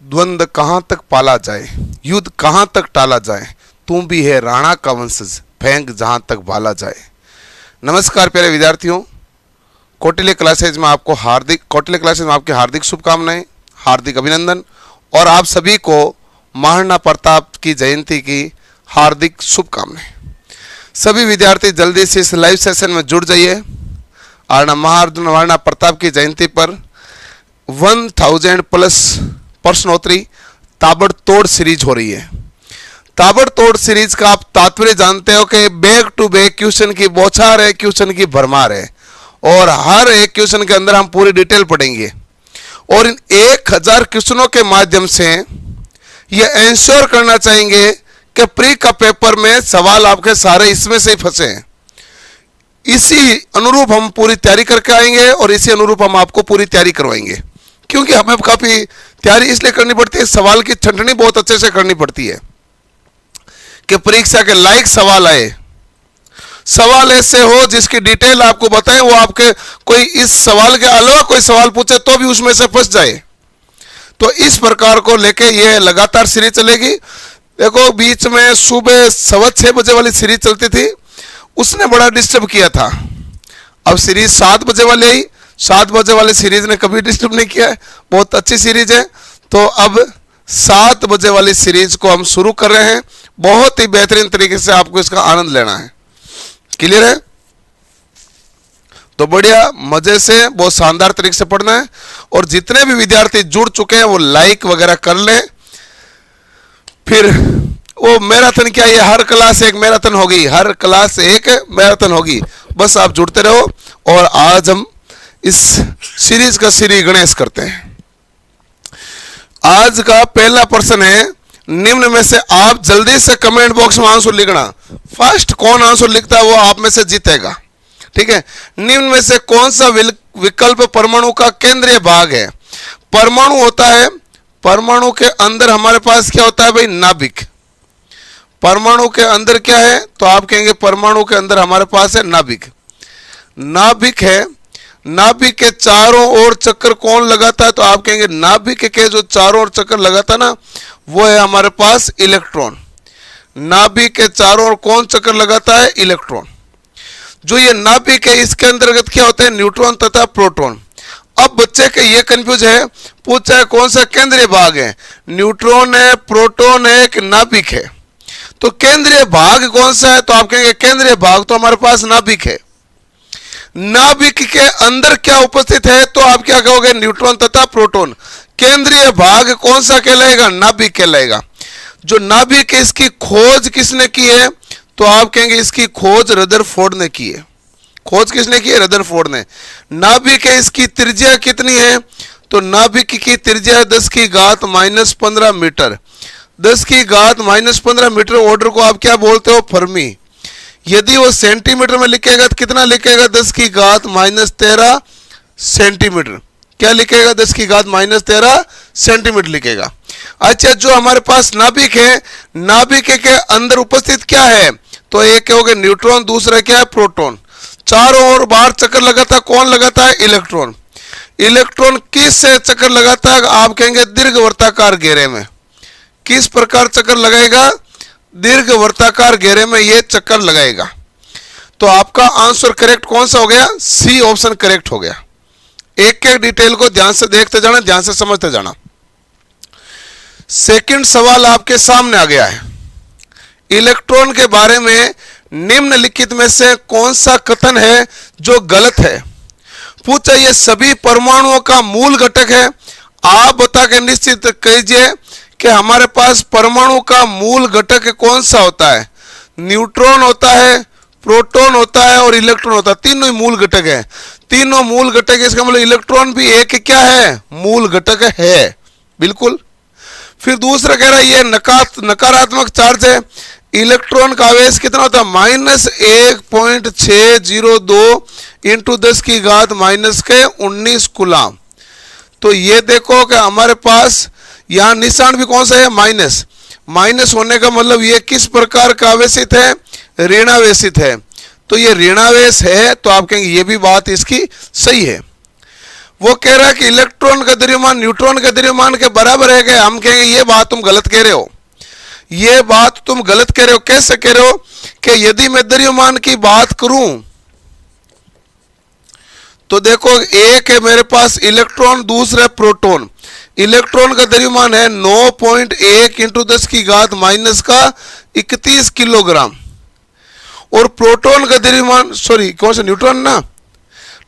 द्वंद्व कहाँ तक पाला जाए, युद्ध कहाँ तक टाला जाए, तू भी है राणा का वंशज, फेंक जहाँ तक भाला जाए। नमस्कार प्यारे विद्यार्थियों, कौटिल्य क्लासेज में आपकी हार्दिक शुभकामनाएं, हार्दिक अभिनंदन और आप सभी को महाराणा प्रताप की जयंती की हार्दिक शुभकामनाएं। सभी विद्यार्थी जल्दी से इस लाइव सेशन में जुड़ जाइए। महाराणा प्रताप की जयंती पर 1000 प्लस प्रश्नोत्तरी ताबड़तोड़ सीरीज हो रही है। ताबड़तोड़ सीरीज का आप तात्पर्य जानते हो कि बैक टू बैक क्वेश्चन की बौछार है, क्वेश्चन की भरमार है और हर एक क्वेश्चन के अंदर हम पूरी डिटेल पढ़ेंगे और इन 1000 क्वेश्चनों के माध्यम से ये एंश्योर करना चाहेंगे कि प्री का पेपर में सवाल आपके सारे इसमें से ही फंसे हैं। इसी अनुरूप हम पूरी तैयारी करके आएंगे और इसी अनुरूप हम आपको पूरी तैयारी करवाएंगे, क्योंकि हमें काफी तैयारी इसलिए करनी पड़ती है, सवाल की छंटनी बहुत अच्छे से करनी पड़ती है कि परीक्षा के लायक सवाल आए, सवाल ऐसे हो जिसकी डिटेल आपको बताएं, वो आपके कोई इस सवाल के अलावा कोई सवाल पूछे तो भी उसमें से फंस जाए। तो इस प्रकार को लेके ये लगातार सीरीज चलेगी। देखो बीच में सुबह 6:15 बजे वाली सीरीज चलती थी, उसने बड़ा डिस्टर्ब किया था। अब सीरीज 7 बजे वाली आई, 7 बजे वाली सीरीज ने कभी डिस्टर्ब नहीं किया है, बहुत अच्छी सीरीज है। तो अब 7 बजे वाली सीरीज को हम शुरू कर रहे हैं। बहुत ही बेहतरीन तरीके से आपको इसका आनंद लेना है। क्लियर है? तो बढ़िया मजे से बहुत शानदार तरीके से पढ़ना है और जितने भी विद्यार्थी जुड़ चुके हैं वो लाइक वगैरह कर लें। फिर वो मैराथन क्या, ये हर क्लास एक मैराथन होगी, हर क्लास एक मैराथन होगी। बस आप जुड़ते रहो और आज हम इस सीरीज का श्री गणेश करते हैं। आज का पहला प्रश्न है, निम्न में से आप जल्दी से कमेंट बॉक्स में आंसर लिखना। फर्स्ट कौन आंसर लिखता है वो आप में से जीतेगा। ठीक है? निम्न में से कौन सा विकल्प परमाणु का केंद्रीय भाग है? परमाणु होता है, परमाणु के अंदर हमारे पास क्या होता है भाई? नाभिक। परमाणु के अंदर क्या है? तो आप कहेंगे परमाणु के अंदर हमारे पास है नाभिक। नाभिक है, नाभिक के चारों ओर चक्कर कौन लगाता है? तो आप कहेंगे नाभिक के जो चारों ओर चक्कर लगाता है ना, वो है हमारे पास इलेक्ट्रॉन। नाभिक के चारों ओर कौन चक्कर लगाता है? इलेक्ट्रॉन। जो ये नाभिक है इसके अंतर्गत क्या होते हैं? न्यूट्रॉन तथा प्रोटॉन। अब बच्चे के ये कंफ्यूज है, पूछा है कौन सा केंद्रीय भाग है? न्यूट्रॉन है, प्रोटॉन है कि नाभिक है? तो केंद्रीय भाग कौन सा है? तो आप कहेंगे केंद्रीय भाग तो हमारे पास नाभिक है। नाभिक के अंदर क्या उपस्थित है? तो आप क्या कहोगे? न्यूट्रॉन तथा प्रोटॉन। केंद्रीय भाग कौन सा कहलाएगा? नाभिक कहलाएगा। जो नाभिक है इसकी खोज किसने की है? तो आप कहेंगे इसकी खोज रदरफोर्ड ने की है। खोज किसने की है? रदरफोर्ड ने। नाभिक है, इसकी त्रिज्या कितनी है? तो नाभिक की त्रिज्या 10⁻⁻15 मीटर। 10⁻⁻15 मीटर ऑर्डर को आप क्या बोलते हो? फर्मी। यदि वो सेंटीमीटर में लिखेगा तो कितना लिखेगा? 10⁻13 सेंटीमीटर। क्या लिखेगा? 10⁻13 सेंटीमीटर लिखेगा। अच्छा, जो हमारे पास नाभिक है, नाभिक के अंदर उपस्थित क्या है? तो एक हो गया न्यूट्रॉन, दूसरा क्या है? प्रोटॉन। चारों ओर बाहर चक्कर लगाता है, कौन लगाता है? इलेक्ट्रॉन। इलेक्ट्रॉन किस से चक्कर लगाता है? आप कहेंगे दीर्घवृत्ताकार घेरे में। किस प्रकार चक्कर लगाएगा? दीर्घवृत्ताकार घेरे में ये चक्कर लगाएगा। तो आपका आंसर करेक्ट कौन सा हो गया? सी ऑप्शन करेक्ट हो गया। एक एक डिटेल को ध्यान से देखते जाना, ध्यान से समझते जाना। सेकंड सवाल आपके सामने आ गया है। इलेक्ट्रॉन के बारे में निम्नलिखित में से कौन सा कथन है जो गलत है? पूछा ये सभी परमाणुओं का मूल घटक है। आप बता के निश्चित कीजिए कि हमारे पास परमाणु का मूल घटक कौन सा होता है? न्यूट्रॉन होता है, प्रोटॉन होता है और इलेक्ट्रॉन होता है। तीनों ही मूल घटक है। तीनों मूल घटक, इसका मतलब इलेक्ट्रॉन भी एक क्या है? मूल घटक है। बिल्कुल। फिर दूसरा कह रहा है ये नकारात्मक चार्ज है। इलेक्ट्रॉन का आवेश कितना होता है? -1.602 इंटू 10⁻⁻19 कूलाम। तो ये देखो कि हमारे पास यहां निशान भी कौन सा है? माइनस। माइनस होने का मतलब ये किस प्रकार का आवेशित है? ऋणावेशित है। तो ये ऋणावेश है, तो आप कहेंगे ये भी बात इसकी सही है। वो कह रहा है कि इलेक्ट्रॉन का द्रव्यमान न्यूट्रॉन के द्रव्यमान के बराबर है क्या? हम कहेंगे ये बात तुम गलत कह रहे हो, ये बात तुम गलत कह रहे हो। कैसे कह रहे हो कि यदि मैं द्रव्यमान की बात करूं तो देखो, एक है मेरे पास इलेक्ट्रॉन, दूसरा प्रोटॉन। इलेक्ट्रॉन का द्रव्यमान है 9.1 इंटू 10 की घात माइनस का 31 किलोग्राम, और प्रोटॉन का द्रव्यमान, सॉरी कौन सा, न्यूट्रॉन ना,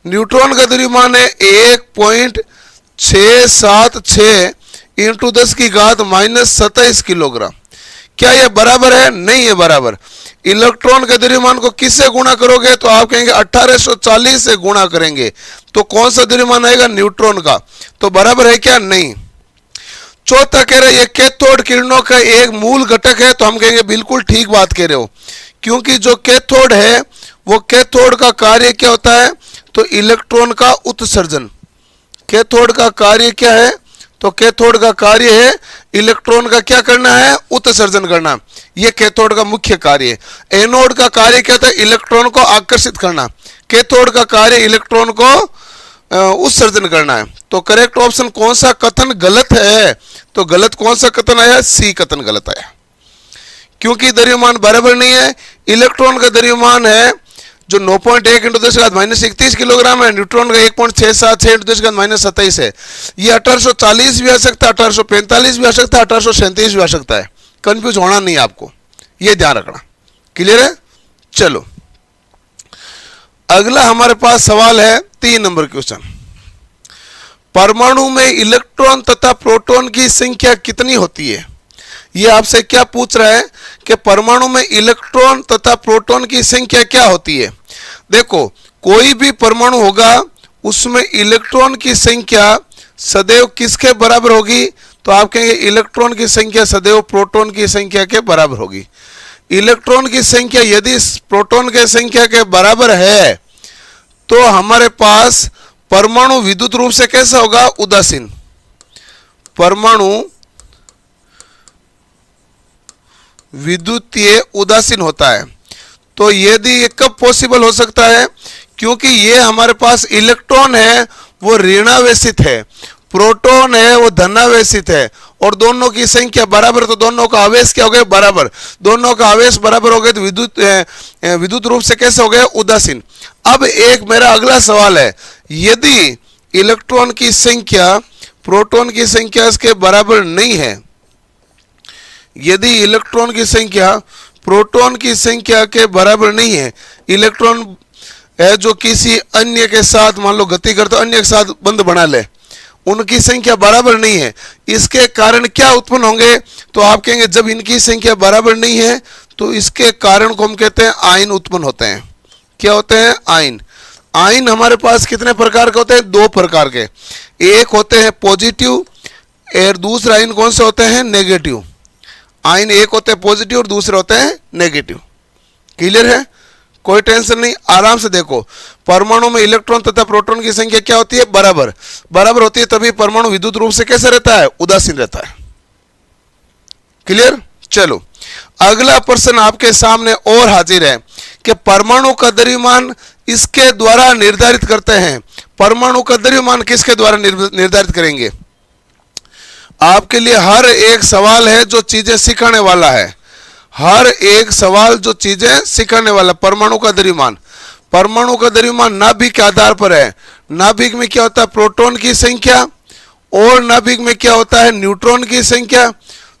न्यूट्रॉन का द्रव्यमान है 1.676 इंटू 10 की घात माइनस 27 किलोग्राम। क्या यह बराबर है? नहीं है बराबर। इलेक्ट्रॉन के द्रव्यमान को किससे गुणा करोगे तो आप कहेंगे 1840 से गुणा करेंगे, तो कौन सा द्रव्यमान आएगा? न्यूट्रॉन का। तो बराबर है क्या? नहीं। चौथा कह रहे ये कैथोड किरणों का एक मूल घटक है, तो हम कहेंगे बिल्कुल ठीक बात कह रहे हो, क्योंकि जो कैथोड है वो कैथोड का कार्य क्या होता है? तो इलेक्ट्रॉन का उत्सर्जन। कैथोड का कार्य क्या है? तो कैथोड का कार्य है इलेक्ट्रॉन का क्या करना है? उत्सर्जन करना। यह कैथोड का मुख्य कार्य है। एनोड का कार्य क्या होता है? इलेक्ट्रॉन को आकर्षित करना। कैथोड का कार्य इलेक्ट्रॉन को उत्सर्जन करना है। तो करेक्ट ऑप्शन कौन सा कथन गलत है? तो गलत कौन सा कथन आया? सी कथन गलत आया, क्योंकि द्रव्यमान बराबर नहीं है। इलेक्ट्रॉन का द्रव्यमान है जो 9.1 इंटू 10 की घात माइनस 31 किलोग्राम है, न्यूट्रॉन का 1.676 इंटू 10 की घात माइनस 27 है। ये 1840 भी आ सकता है, 1845 भी आ सकता है, 1837 भी आ सकता है। कंफ्यूज होना नहीं आपको, ये ध्यान रखना। क्लियर है? चलो अगला हमारे पास सवाल है 3 नंबर क्वेश्चन। परमाणु में इलेक्ट्रॉन तथा प्रोटॉन की संख्या कितनी होती है? ये आपसे क्या पूछ रहा है कि परमाणु में इलेक्ट्रॉन तथा प्रोटॉन की संख्या क्या होती है। देखो, कोई भी परमाणु होगा उसमें इलेक्ट्रॉन की संख्या सदैव किसके बराबर होगी? तो आप कहेंगे इलेक्ट्रॉन की संख्या सदैव प्रोटॉन की संख्या के बराबर होगी। इलेक्ट्रॉन की संख्या यदि प्रोटॉन के संख्या के बराबर है तो हमारे पास परमाणु विद्युत रूप से कैसा होगा? उदासीन। परमाणु विद्युतीय उदासीन होता है। तो यदि ये कब पॉसिबल हो सकता है? क्योंकि ये हमारे पास इलेक्ट्रॉन है वो ऋणावेशित है, प्रोटॉन है वो धनावेशित है, और दोनों की संख्या बराबर, तो दोनों का आवेश क्या हो गया? बराबर। दोनों का आवेश बराबर हो गए तो विद्युत रूप से कैसे हो गया? उदासीन। अब एक मेरा अगला सवाल है, यदि इलेक्ट्रॉन की संख्या प्रोटॉन की संख्या के बराबर नहीं है, यदि इलेक्ट्रॉन की संख्या प्रोटॉन की संख्या के बराबर नहीं है, इलेक्ट्रॉन है जो किसी अन्य के साथ मान लो गति करते अन्य के साथ बंध बना ले, उनकी संख्या बराबर नहीं है, इसके कारण क्या उत्पन्न होंगे? तो आप कहेंगे जब इनकी संख्या बराबर नहीं है तो इसके कारण को हम कहते हैं आयन उत्पन्न होते हैं। क्या होते हैं? आयन। आयन हमारे पास कितने प्रकार के होते हैं? 2 प्रकार के। एक होते हैं पॉजिटिव और दूसरा आयन कौन से होते हैं? नेगेटिव। आयन एक होते हैं पॉजिटिव और दूसरे होते हैं नेगेटिव। क्लियर है? कोई टेंशन नहीं, आराम से देखो। परमाणु में इलेक्ट्रॉन तथा प्रोटॉन की संख्या क्या होती है? बराबर। बराबर होती है तभी परमाणु विद्युत रूप से कैसे रहता है? उदासीन रहता है। क्लियर? चलो अगला प्रश्न आपके सामने और हाजिर है कि परमाणु का द्रव्यमान इसके द्वारा निर्धारित करते हैं। परमाणु का द्रव्यमान किसके द्वारा निर्धारित करेंगे? आपके लिए हर एक सवाल है जो चीजें सिखाने वाला है, हर एक सवाल जो चीजें सिखाने वाला। परमाणु का द्रव्यमान, परमाणु का द्रव्यमान नाभिक के आधार पर है। नाभिक में क्या होता है? प्रोटॉन की संख्या, और नाभिक में क्या होता है? न्यूट्रॉन की संख्या।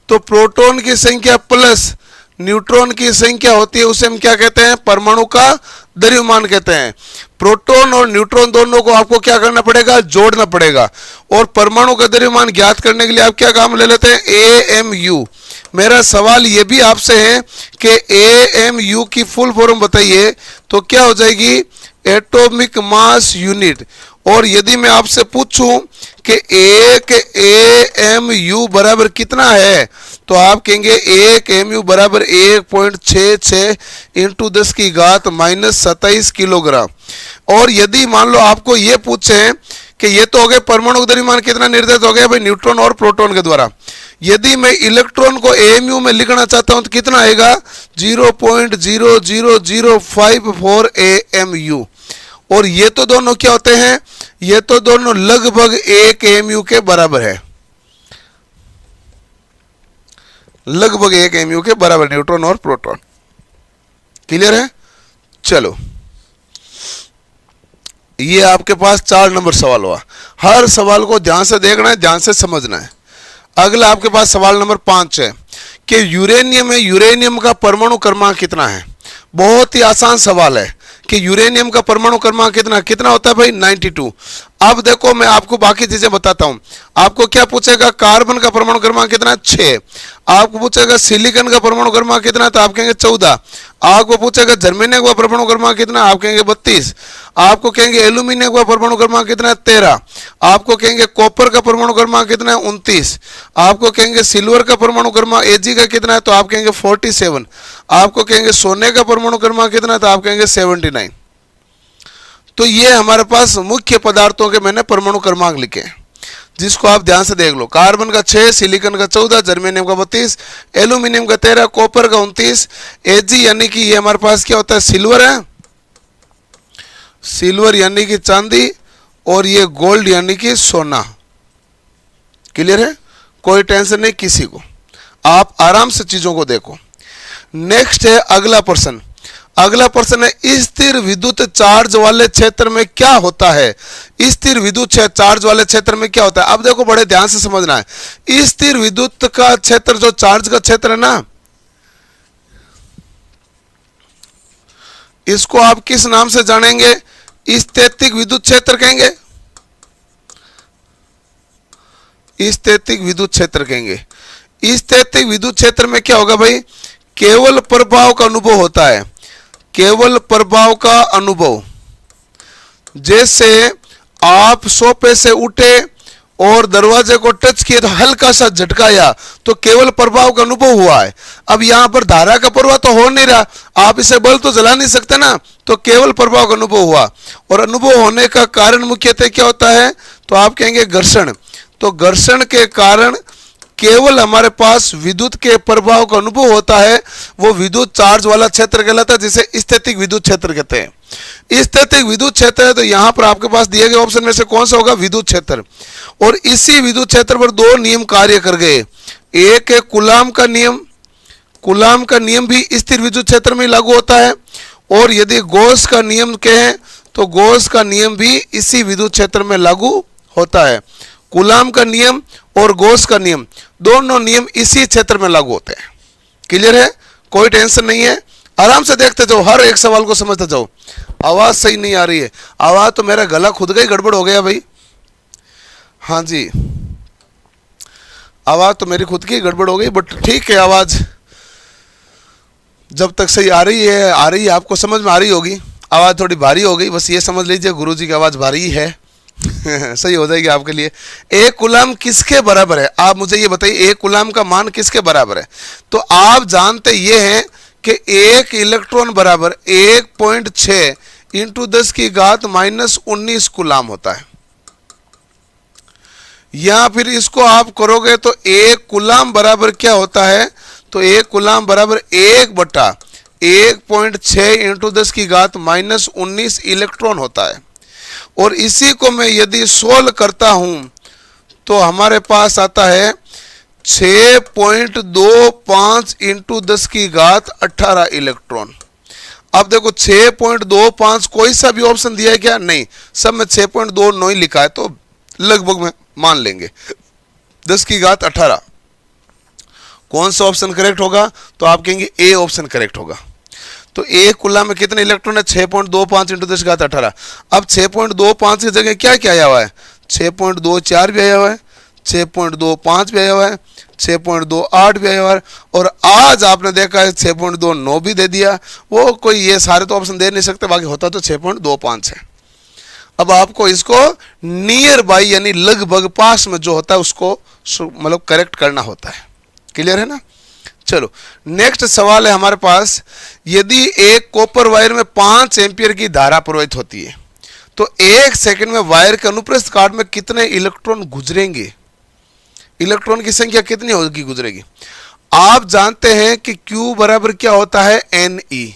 तो प्रोटॉन की संख्या प्लस न्यूट्रॉन की संख्या होती है, उसे हम क्या कहते हैं? परमाणु का द्रव्यमान कहते हैं। प्रोटॉन और न्यूट्रॉन दोनों को आपको क्या करना पड़ेगा? जोड़ना पड़ेगा। और परमाणु का द्रव्यमान ज्ञात करने के लिए आप क्या काम ले लेते हैं? AMU। मेरा सवाल ये भी आपसे है कि AMU की फुल फॉर्म बताइए, तो क्या हो जाएगी? Atomic mass unit. और यदि मैं आपसे पूछूं कि एक AMU बराबर कितना है, तो आप कहेंगे एक AMU बराबर 1.66 इंटू 10 की घात माइनस 27 किलोग्राम। और यदि मान लो आपको ये पूछे कि ये तो हो गए परमाणु द्रव्यमान कितना निर्धारित हो गया भाई? न्यूट्रॉन और प्रोटॉन के द्वारा। यदि मैं इलेक्ट्रॉन को AMU में लिखना चाहता हूं तो कितना आएगा? 0.00054 AMU। और ये तो दोनों क्या होते हैं, ये तो दोनों लगभग 1 mu के बराबर है, लगभग 1 mu के बराबर, न्यूट्रॉन और प्रोटॉन। क्लियर है? चलो, ये आपके पास 4 नंबर सवाल हुआ। हर सवाल को ध्यान से देखना है, ध्यान से समझना है। अगला आपके पास सवाल नंबर 5 है कि यूरेनियम में यूरेनियम का परमाणु क्रमांक कितना है। बहुत ही आसान सवाल है कि यूरेनियम का परमाणु क्रमांक कितना होता है भाई, 92। अब देखो मैं आपको बाकी चीजें बताता हूं। आपको क्या पूछेगा, कार्बन का परमाणु क्रमांक कितना है, 6। आपको पूछेगा सिलिकॉन का परमाणु क्रमांक कितना है, तो आप कहेंगे 14। आपको पूछेगा जर्मेनियम का परमाणु क्रमांक कितना है, आप कहेंगे 32। आपको कहेंगे एल्यूमिनियम का परमाणु क्रमांक कितना है, 13। आपको कहेंगे कॉपर का परमाणु क्रमांक कितना है, 29। आपको कहेंगे सिल्वर का परमाणु क्रमांक Ag का कितना है, तो आप कहेंगे 47। आपको कहेंगे सोने का परमाणु क्रमांक कितना है, तो आप कहेंगे 79। तो ये हमारे पास मुख्य पदार्थों के मैंने परमाणु क्रमांक लिखे हैं, जिसको आप ध्यान से देख लो। कार्बन का 6, सिलिकॉन का 14, जर्मेनियम का 32, एल्यूमिनियम का 13, कॉपर का 29, Ag यानी कि ये हमारे पास क्या होता है, सिल्वर है, सिल्वर यानी कि चांदी, और ये गोल्ड यानी कि सोना। क्लियर है? कोई टेंशन नहीं किसी को, आप आराम से चीजों को देखो। नेक्स्ट है अगला प्रश्न। अगला प्रश्न है स्थिर विद्युत चार्ज वाले क्षेत्र में क्या होता है। स्थिर विद्युत चार्ज वाले क्षेत्र में क्या होता है। अब देखो बड़े ध्यान से समझना है। स्थिर विद्युत का क्षेत्र, जो चार्ज का क्षेत्र है ना, इसको आप किस नाम से जानेंगे, स्थैतिक विद्युत क्षेत्र कहेंगे, स्थैतिक विद्युत क्षेत्र कहेंगे। स्थैतिक विद्युत क्षेत्र में क्या होगा भाई, केवल प्रभाव का अनुभव होता है, केवल प्रभाव का अनुभव। जैसे आप सोफे से उठे और दरवाजे को टच किए तो हल्का सा झटका आया, तो केवल प्रभाव का अनुभव हुआ है। अब यहां पर धारा का प्रवाह तो हो नहीं रहा, आप इसे बल्ब तो जला नहीं सकते ना, तो केवल प्रभाव का अनुभव हुआ। और अनुभव होने का कारण मुख्यतः क्या होता है, तो आप कहेंगे घर्षण। तो घर्षण के कारण केवल हमारे पास विद्युत के प्रभाव का अनुभव होता है, वो विद्युत चार्ज वाला क्षेत्र कहलाता है, जिसे स्थैतिक विद्युत क्षेत्र कहते हैं। स्थैतिक विद्युत क्षेत्र है, तो यहां पर आपके पास दिए गए ऑप्शन में से कौन सा होगा, विद्युत क्षेत्र। और इसी विद्युत क्षेत्र पर 2 नियम कार्य कर गए। एक है कूलाम का नियम, कूलाम का नियम भी स्थिर विद्युत क्षेत्र में लागू होता है। और यदि गॉस का नियम कहें तो गॉस का नियम भी इसी विद्युत क्षेत्र में लागू होता है। कूलाम का नियम और गॉस का नियम, दोनों नियम इसी क्षेत्र में लागू होते हैं। क्लियर है? कोई टेंशन नहीं है, आराम से देखते जाओ, हर एक सवाल को समझते जाओ। आवाज सही नहीं आ रही है, आवाज तो मेरा गला खुद का ही गड़बड़ हो गया भाई। हाँ जी, आवाज तो मेरी खुद की गड़बड़ हो गई, बट ठीक है, आवाज जब तक सही आ रही है आपको समझ में आ रही होगी। आवाज थोड़ी भारी हो गई, बस ये समझ लीजिए गुरुजी की आवाज भारी है। सही हो जाएगी आपके लिए। एक कूलाम किसके बराबर है, आप मुझे ये बताइए, एक कूलाम का मान किसके बराबर है। तो आप जानते ये हैं कि एक इलेक्ट्रॉन बराबर 1.6 इंटू 10 की घात -19 कूलाम होता है। या फिर इसको आप करोगे तो एक कूलाम बराबर क्या होता है, तो एक कूलाम बराबर 1/1.6 इंटू 10 की घात -19 इलेक्ट्रॉन होता है। और इसी को मैं यदि सोल्व करता हूं तो हमारे पास आता है 6.25 इंटू 10 की घात 18 इलेक्ट्रॉन। अब देखो 6.25 कोई सा भी ऑप्शन दिया है क्या, नहीं, सब में 6.29 ही लिखा है, तो लगभग में मान लेंगे 10 की घात 18। कौन सा ऑप्शन करेक्ट होगा, तो आप कहेंगे ए ऑप्शन करेक्ट होगा। तो एक कूलाम में कितने इलेक्ट्रॉन है, 6.25 इंटू 10 की घात 18। अब 6.25 की जगह क्या क्या आया हुआ है, 6.24 भी आया हुआ है, 6.25 भी आया हुआ है, 6.28 भी आया हुआ है, और आज आपने देखा है 6.29 भी दे दिया। वो कोई ये सारे तो ऑप्शन दे नहीं सकते, बाकी होता तो 6.25 है। अब आपको इसको नियर बाई यानी लगभग पास में जो होता है उसको मतलब करेक्ट करना होता है। क्लियर है ना? चलो नेक्स्ट सवाल है हमारे पास, यदि एक कॉपर वायर में 5 एम्पियर की धारा प्रवाहित होती है तो 1 सेकंड में वायर के अनुप्रस्थ काट में कितने इलेक्ट्रॉन गुजरेंगे, इलेक्ट्रॉन की संख्या कितनी होगी गुजरेगी। आप जानते हैं कि Q बराबर क्या होता है, Ne।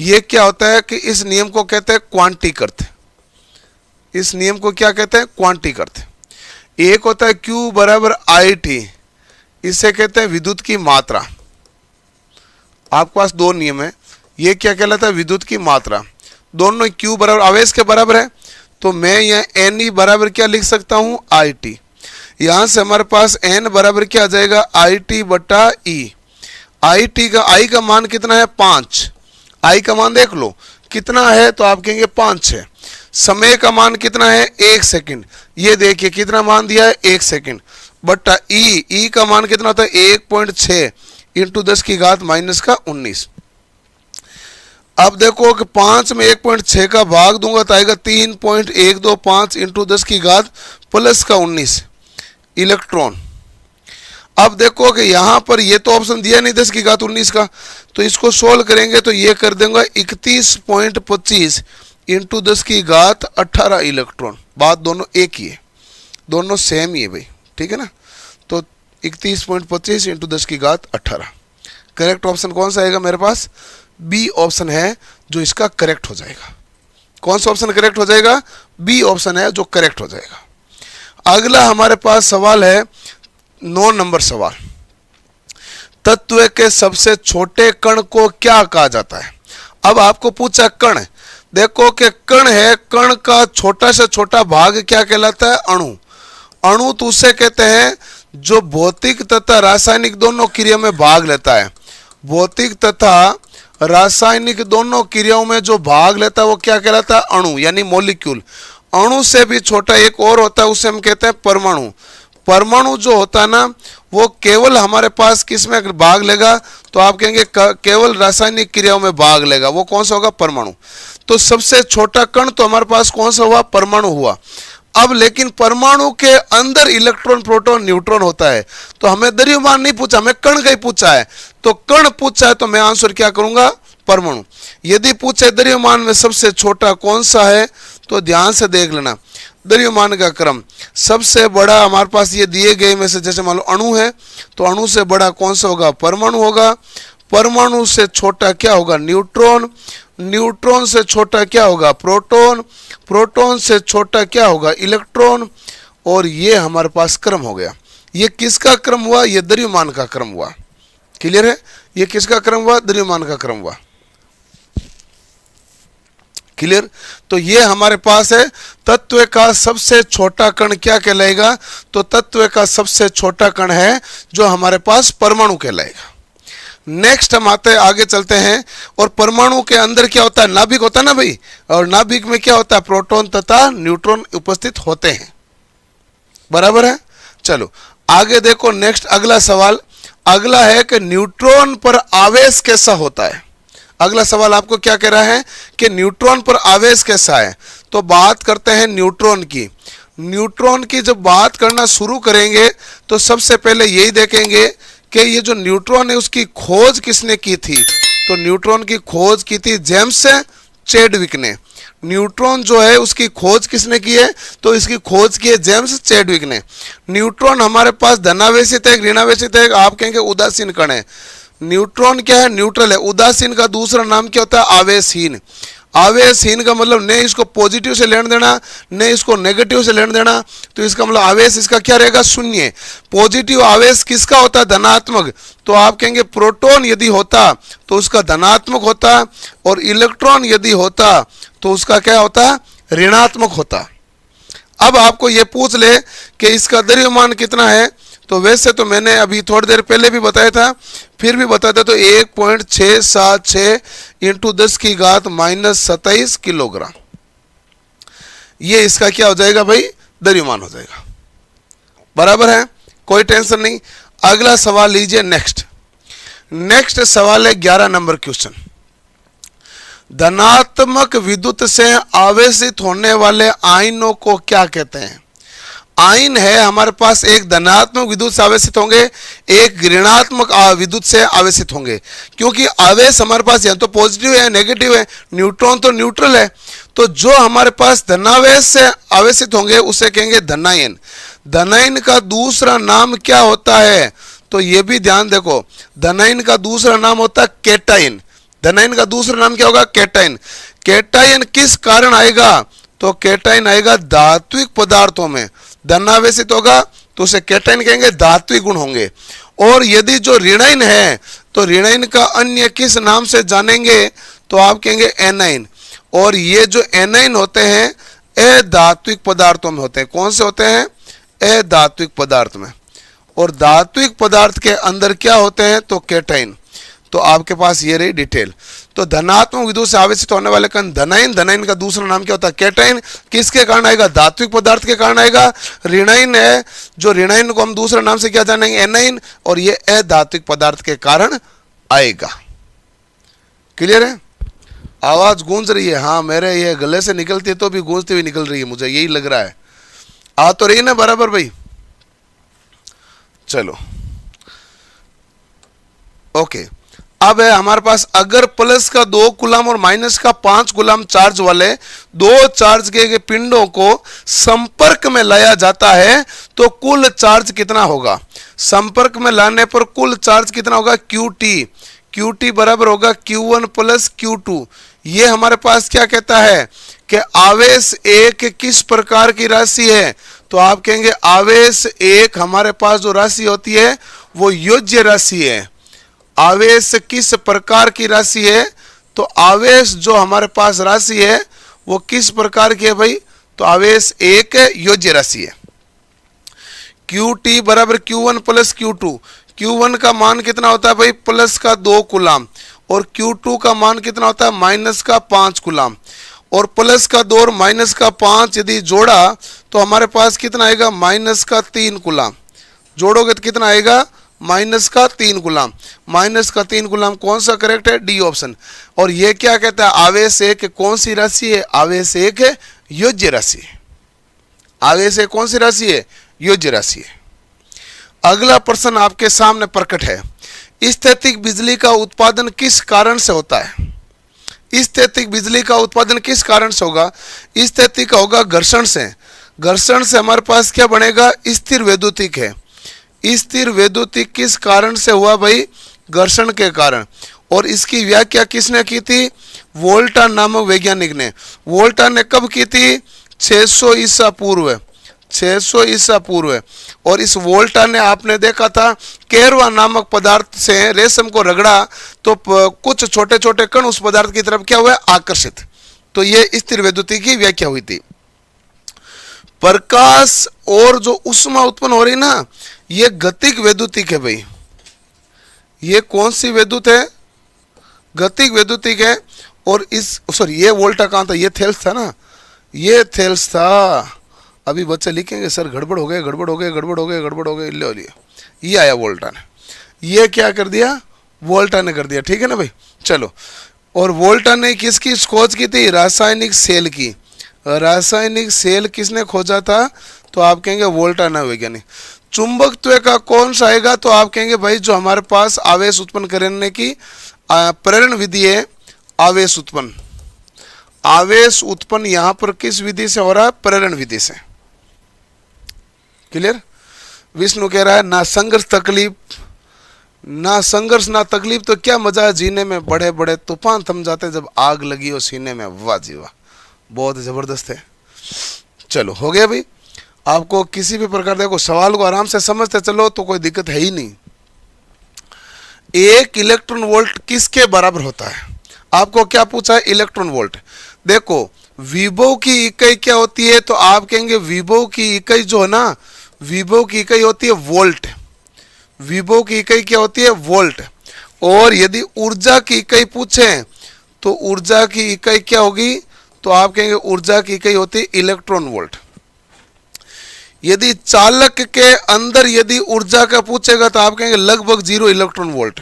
ये क्या होता है कि इस नियम को कहते हैं क्वांटी करते, इस नियम को क्या कहते हैं, क्वांटी करते। एक होता है Q बराबर IT, इसे कहते हैं विद्युत की मात्रा। आपके पास दो नियम है, ये क्या कहलाता है, विद्युत की मात्रा। दोनों Q बराबर आवेश के बराबर है, तो मैं यहाँ NE बराबर क्या लिख सकता हूँ, IT। यहाँ से हमारे पास N बराबर क्या आ जाएगा, IT बटा E। IT का I का मान कितना है, 5। I का मान देख लो कितना है, तो आप कहेंगे 5 है। समय का मान कितना है, 1 सेकंड। ये देखिए कितना मान दिया है, 1 सेकंड बटा E का मान कितना होता है, 1.6 इंटू 10 की घात माइनस का 19। अब देखो कि 5 में 1.6 का भाग दूंगा तो आएगा 3.125 इंटू 10 की घात प्लस का 19 इलेक्ट्रॉन। अब देखो कि यहाँ पर ये तो ऑप्शन दिया नहीं 10 की घात 19 का, तो इसको सोल्व करेंगे तो ये कर देंगे 31.25 इंटू 10 की घात 18 इलेक्ट्रॉन। बात दोनों एक ही है, दोनों सेम ही है भाई, ठीक है ना। तो 31.25 इंटू 10 की घात 18। करेक्ट ऑप्शन कौन सा आएगा मेरे पास, बी ऑप्शन है जो इसका करेक्ट हो जाएगा। कौन सा ऑप्शन करेक्ट हो जाएगा, बी ऑप्शन है जो करेक्ट हो जाएगा। अगला हमारे पास सवाल है 9 नंबर सवाल, तत्व के सबसे छोटे कण को क्या कहा जाता है। अब आपको पूछा कण, देखो कि कण है, कण का छोटा से छोटा भाग क्या कहलाता है, अणु। अणु तो उसे कहते हैं जो भौतिक तथा रासायनिक दोनों क्रिया में भाग लेता है। भौतिक तथा रासायनिक दोनों क्रियाओं में जो भाग लेता है वो क्या कहलाता है, अणु यानी मॉलिक्यूल। अणु से भी छोटा एक और होता है, उसे हम कहते हैं परमाणु। परमाणु जो होता है ना, वो केवल हमारे पास किस में भाग लेगा, तो आप कहेंगे केवल रासायनिक क्रियाओं में भाग लेगा। वो कौन सा होगा, परमाणु। तो सबसे छोटा कण तो हमारे पास कौन सा हुआ, परमाणु हुआ। अब लेकिन परमाणु के अंदर इलेक्ट्रॉन प्रोटॉन न्यूट्रॉन होता है, तो हमें द्रव्यमान नहीं पूछा, हमें कण का ही पूछा है। तो कण पूछा है तो मैं आंसर क्या करूंगा, परमाणु। यदि पूछे द्रव्यमान में सबसे छोटा कौन सा है, तो ध्यान से देख लेना द्रव्यमान का क्रम। सबसे बड़ा हमारे पास ये दिए गए में से, जैसे मान लो अणु है, तो अणु से बड़ा कौन सा होगा, परमाणु होगा। परमाणु से छोटा क्या होगा, न्यूट्रॉन। न्यूट्रॉन से छोटा क्या होगा, प्रोटॉन। प्रोटॉन से छोटा क्या होगा, इलेक्ट्रॉन। और ये हमारे पास क्रम हो गया। ये किसका क्रम हुआ, ये द्रव्यमान का क्रम हुआ। क्लियर है, ये किसका क्रम हुआ, द्रव्यमान का क्रम हुआ। क्लियर। तो ये हमारे पास है तत्व का सबसे छोटा कण क्या कहलाएगा, तो तत्व का सबसे छोटा कण है जो हमारे पास परमाणु कहलाएगा। नेक्स्ट हम आते हैं, आगे चलते हैं। और परमाणु के अंदर क्या होता है, नाभिक होता है ना भाई, और नाभिक में क्या होता है, प्रोटॉन तथा न्यूट्रॉन उपस्थित होते हैं। बराबर है। चलो आगे देखो, नेक्स्ट अगला सवाल अगला है कि न्यूट्रॉन पर आवेश कैसा होता है। अगला सवाल आपको क्या कह रहा है कि न्यूट्रॉन पर आवेश कैसा है। तो बात करते हैं न्यूट्रॉन की। न्यूट्रॉन की जब बात करना शुरू करेंगे तो सबसे पहले यही देखेंगे कि ये जो न्यूट्रॉन है उसकी खोज किसने की थी। तो न्यूट्रॉन की खोज की थी जेम्स चैडविक ने। न्यूट्रॉन जो है उसकी खोज किसने की है, तो इसकी खोज की है जेम्स चैडविक ने। न्यूट्रॉन हमारे पास धनावेशित है, ऋणावेशित है, आप कहेंगे उदासीन कण है। न्यूट्रॉन क्या है, न्यूट्रल है। उदासीन का दूसरा नाम क्या होता है, आवेशहीन। आवेशहीन का मतलब न इसको पॉजिटिव से लेना देना न इसको नेगेटिव से लेना देना, तो इसका मतलब आवेश इसका क्या रहेगा, शून्य। पॉजिटिव आवेश किसका होता है, धनात्मक। तो आप कहेंगे प्रोटॉन यदि होता तो उसका धनात्मक होता, और इलेक्ट्रॉन यदि होता तो उसका क्या होता, ऋणात्मक होता। अब आपको ये पूछ ले कि इसका द्रव्यमान कितना है, तो वैसे तो मैंने अभी थोड़ी देर पहले भी बताया था, फिर भी बताता तो 1.676 इंटू 10 की घात -27 किलोग्राम। ये इसका क्या हो जाएगा भाई, द्रव्यमान हो जाएगा। बराबर है, कोई टेंशन नहीं। अगला सवाल लीजिए। नेक्स्ट सवाल है 11 नंबर क्वेश्चन। धनात्मक विद्युत से आवेशित होने वाले आयनों को क्या कहते हैं। आयन है हमारे पास, एक धनात्मक विद्युत से आवेशित होंगे, एक ऋणात्मक विद्युत से आवेशित होंगे। क्योंकि आवेश हमारे पास या तो पॉजिटिव है नेगेटिव है, न्यूट्रॉन तो न्यूट्रल है। तो जो हमारे पास धनावेश से आवेशित होंगे उसे कहेंगे धनायन। धनायन का दूसरा नाम क्या होता है, तो ये भी ध्यान देखो, धनायन का दूसरा नाम होता है कैटायन। धनायन का दूसरा नाम क्या होगा? कैटायन। कैटायन किस कारण आएगा? तो कैटायन आएगा धात्विक पदार्थों में। धनावेशित होगा तो उसे कैटायन कहेंगे, धात्विक गुण होंगे। और यदि जो ऋणायन है तो ऋणायन का अन्य किस नाम से जानेंगे? तो आप कहेंगे एनायन। और ये जो एनायन होते हैं अधात्विक पदार्थों में होते हैं। कौन से होते हैं? अधात्विक पदार्थ में। और धात्विक पदार्थ के अंदर क्या होते हैं? तो कैटायन। तो आपके पास ये रही डिटेल। तो धनात्मक विद्युत से आवेशित होने वाले कण धनायन। धनायन का दूसरा नाम क्या होता है? कैटायन। किसके कारण आएगा? धात्विक पदार्थ के कारण आएगा। ऋणायन है, जो ऋणायन को हम दूसरे नाम से क्या जानेंगे? एनायन। और ये अधात्विक पदार्थ के कारण आएगा। क्लियर है? आवाज गूंज रही है? हाँ, मेरे ये गले से निकलती है तो भी गूंजती हुई निकल रही है, मुझे यही लग रहा है। आ तो रही ना बराबर भाई? चलो ओके। अब है हमारे पास, अगर प्लस का 2 कूलम और माइनस का 5 कूलम चार्ज वाले दो चार्ज के पिंडों को संपर्क में लाया जाता है तो कुल चार्ज कितना होगा? संपर्क में लाने पर कुल चार्ज कितना होगा? QT। QT बराबर होगा Q1 प्लस Q2। ये हमारे पास क्या कहता है कि आवेश एक किस प्रकार की राशि है? तो आप कहेंगे आवेश एक हमारे पास जो राशि होती है वो योज्य राशि है। आवेश किस प्रकार की राशि है? तो आवेश जो हमारे पास राशि है वो किस प्रकार की है भाई? तो आवेश एक योज्य राशि है। QT बराबर Q1 प्लस Q2। Q1 का मान कितना होता है भाई? प्लस का 2 कूलम। और Q2 का मान कितना होता है? माइनस का 5 कूलम। और प्लस का 2 और माइनस का 5 यदि जोड़ा तो हमारे पास कितना आएगा? माइनस का 3 कूलम। जोड़ोगे तो कितना आएगा? माइनस का 3 कूलम। माइनस का 3 कूलम कौन सा करेक्ट है? D option. और ये क्या कहता है? आवेश एक कौन सी राशि है? आवेश एक योज्य राशि है। आवेश एक कौन सी राशि है? योज्य राशि है। अगला प्रश्न आपके सामने प्रकट है। स्थैतिक बिजली का उत्पादन किस कारण से होता है? स्थैतिक बिजली का उत्पादन किस कारण से होगा? स्थैतिक का होगा घर्षण से। घर्षण से हमारे पास क्या बनेगा? स्थिर वैद्युतिक है। स्थिर वैद्युतिक किस कारण से हुआ भाई? घर्षण के कारण। और इसकी व्याख्या किसने की थी? वोल्टा नामक वैज्ञानिक ने। वोल्टा ने कब की थी? 600 ईसा पूर्व। 600 ईसा पूर्व। और इस वोल्टा ने आपने देखा था केरवा नामक पदार्थ से रेशम को रगड़ा तो कुछ छोटे छोटे कण उस पदार्थ की तरफ क्या हुआ? आकर्षित। तो ये स्थिर वैद्युतिक की व्याख्या हुई थी। प्रकाश और जो उष्मा उत्पन्न हो रही ना, ये गतिक वैद्युतिक है भाई। ये कौन सी वैद्युत है? गतिक वैद्युतिक है। और इस सॉरी ये वोल्टा कहाँ था? ये थेल्स था ना, ये थेल्स था। अभी बच्चे लिखेंगे सर गड़बड़ हो गए, गड़बड़ हो गए, गड़बड़ हो गए, गड़बड़ हो गए। ले लिया, ये आया वोल्टा ने। ये क्या कर दिया? वोल्टा ने कर दिया। ठीक है ना भाई? चलो। और वोल्टा ने किसकी खोज की थी? रासायनिक सेल की। रासायनिक सेल किसने खोजा था? तो आप कहेंगे वोल्टा ना वैज्ञानिक। चुंबकत्व का कौन सा आएगा? तो आप कहेंगे भाई जो हमारे पास आवेश उत्पन्न करने की प्रेरण विधि है, आवेश उत्पन्न। आवेश उत्पन्न यहां पर किस विधि से हो रहा है? प्रेरण विधि से। क्लियर? विष्णु कह रहा है ना संघर्ष तकलीफ, ना संघर्ष ना तकलीफ तो क्या मजा है जीने में। बड़े बड़े तूफान थम जाते जब आग लगी हो सीने में। वाह जी वाह, बहुत जबरदस्त है। चलो हो गया भाई। आपको किसी भी प्रकार देखो सवाल को आराम से समझते चलो तो कोई दिक्कत है ही नहीं। 1 इलेक्ट्रॉन वोल्ट किसके बराबर होता है? आपको क्या पूछा है? Electron volt. देखो विभव की इकाई क्या होती है? तो आप कहेंगे विभव की इकाई जो है ना, विभव की इकाई होती है वोल्ट। विभव की इकाई क्या होती है? वोल्ट। और यदि ऊर्जा की इकाई पूछें तो ऊर्जा की इकाई क्या होगी? तो आप कहेंगे ऊर्जा की इकाई होती है इलेक्ट्रॉन वोल्ट। यदि चालक के अंदर यदि ऊर्जा का पूछेगा तो आप कहेंगे लगभग 0 इलेक्ट्रॉन वोल्ट।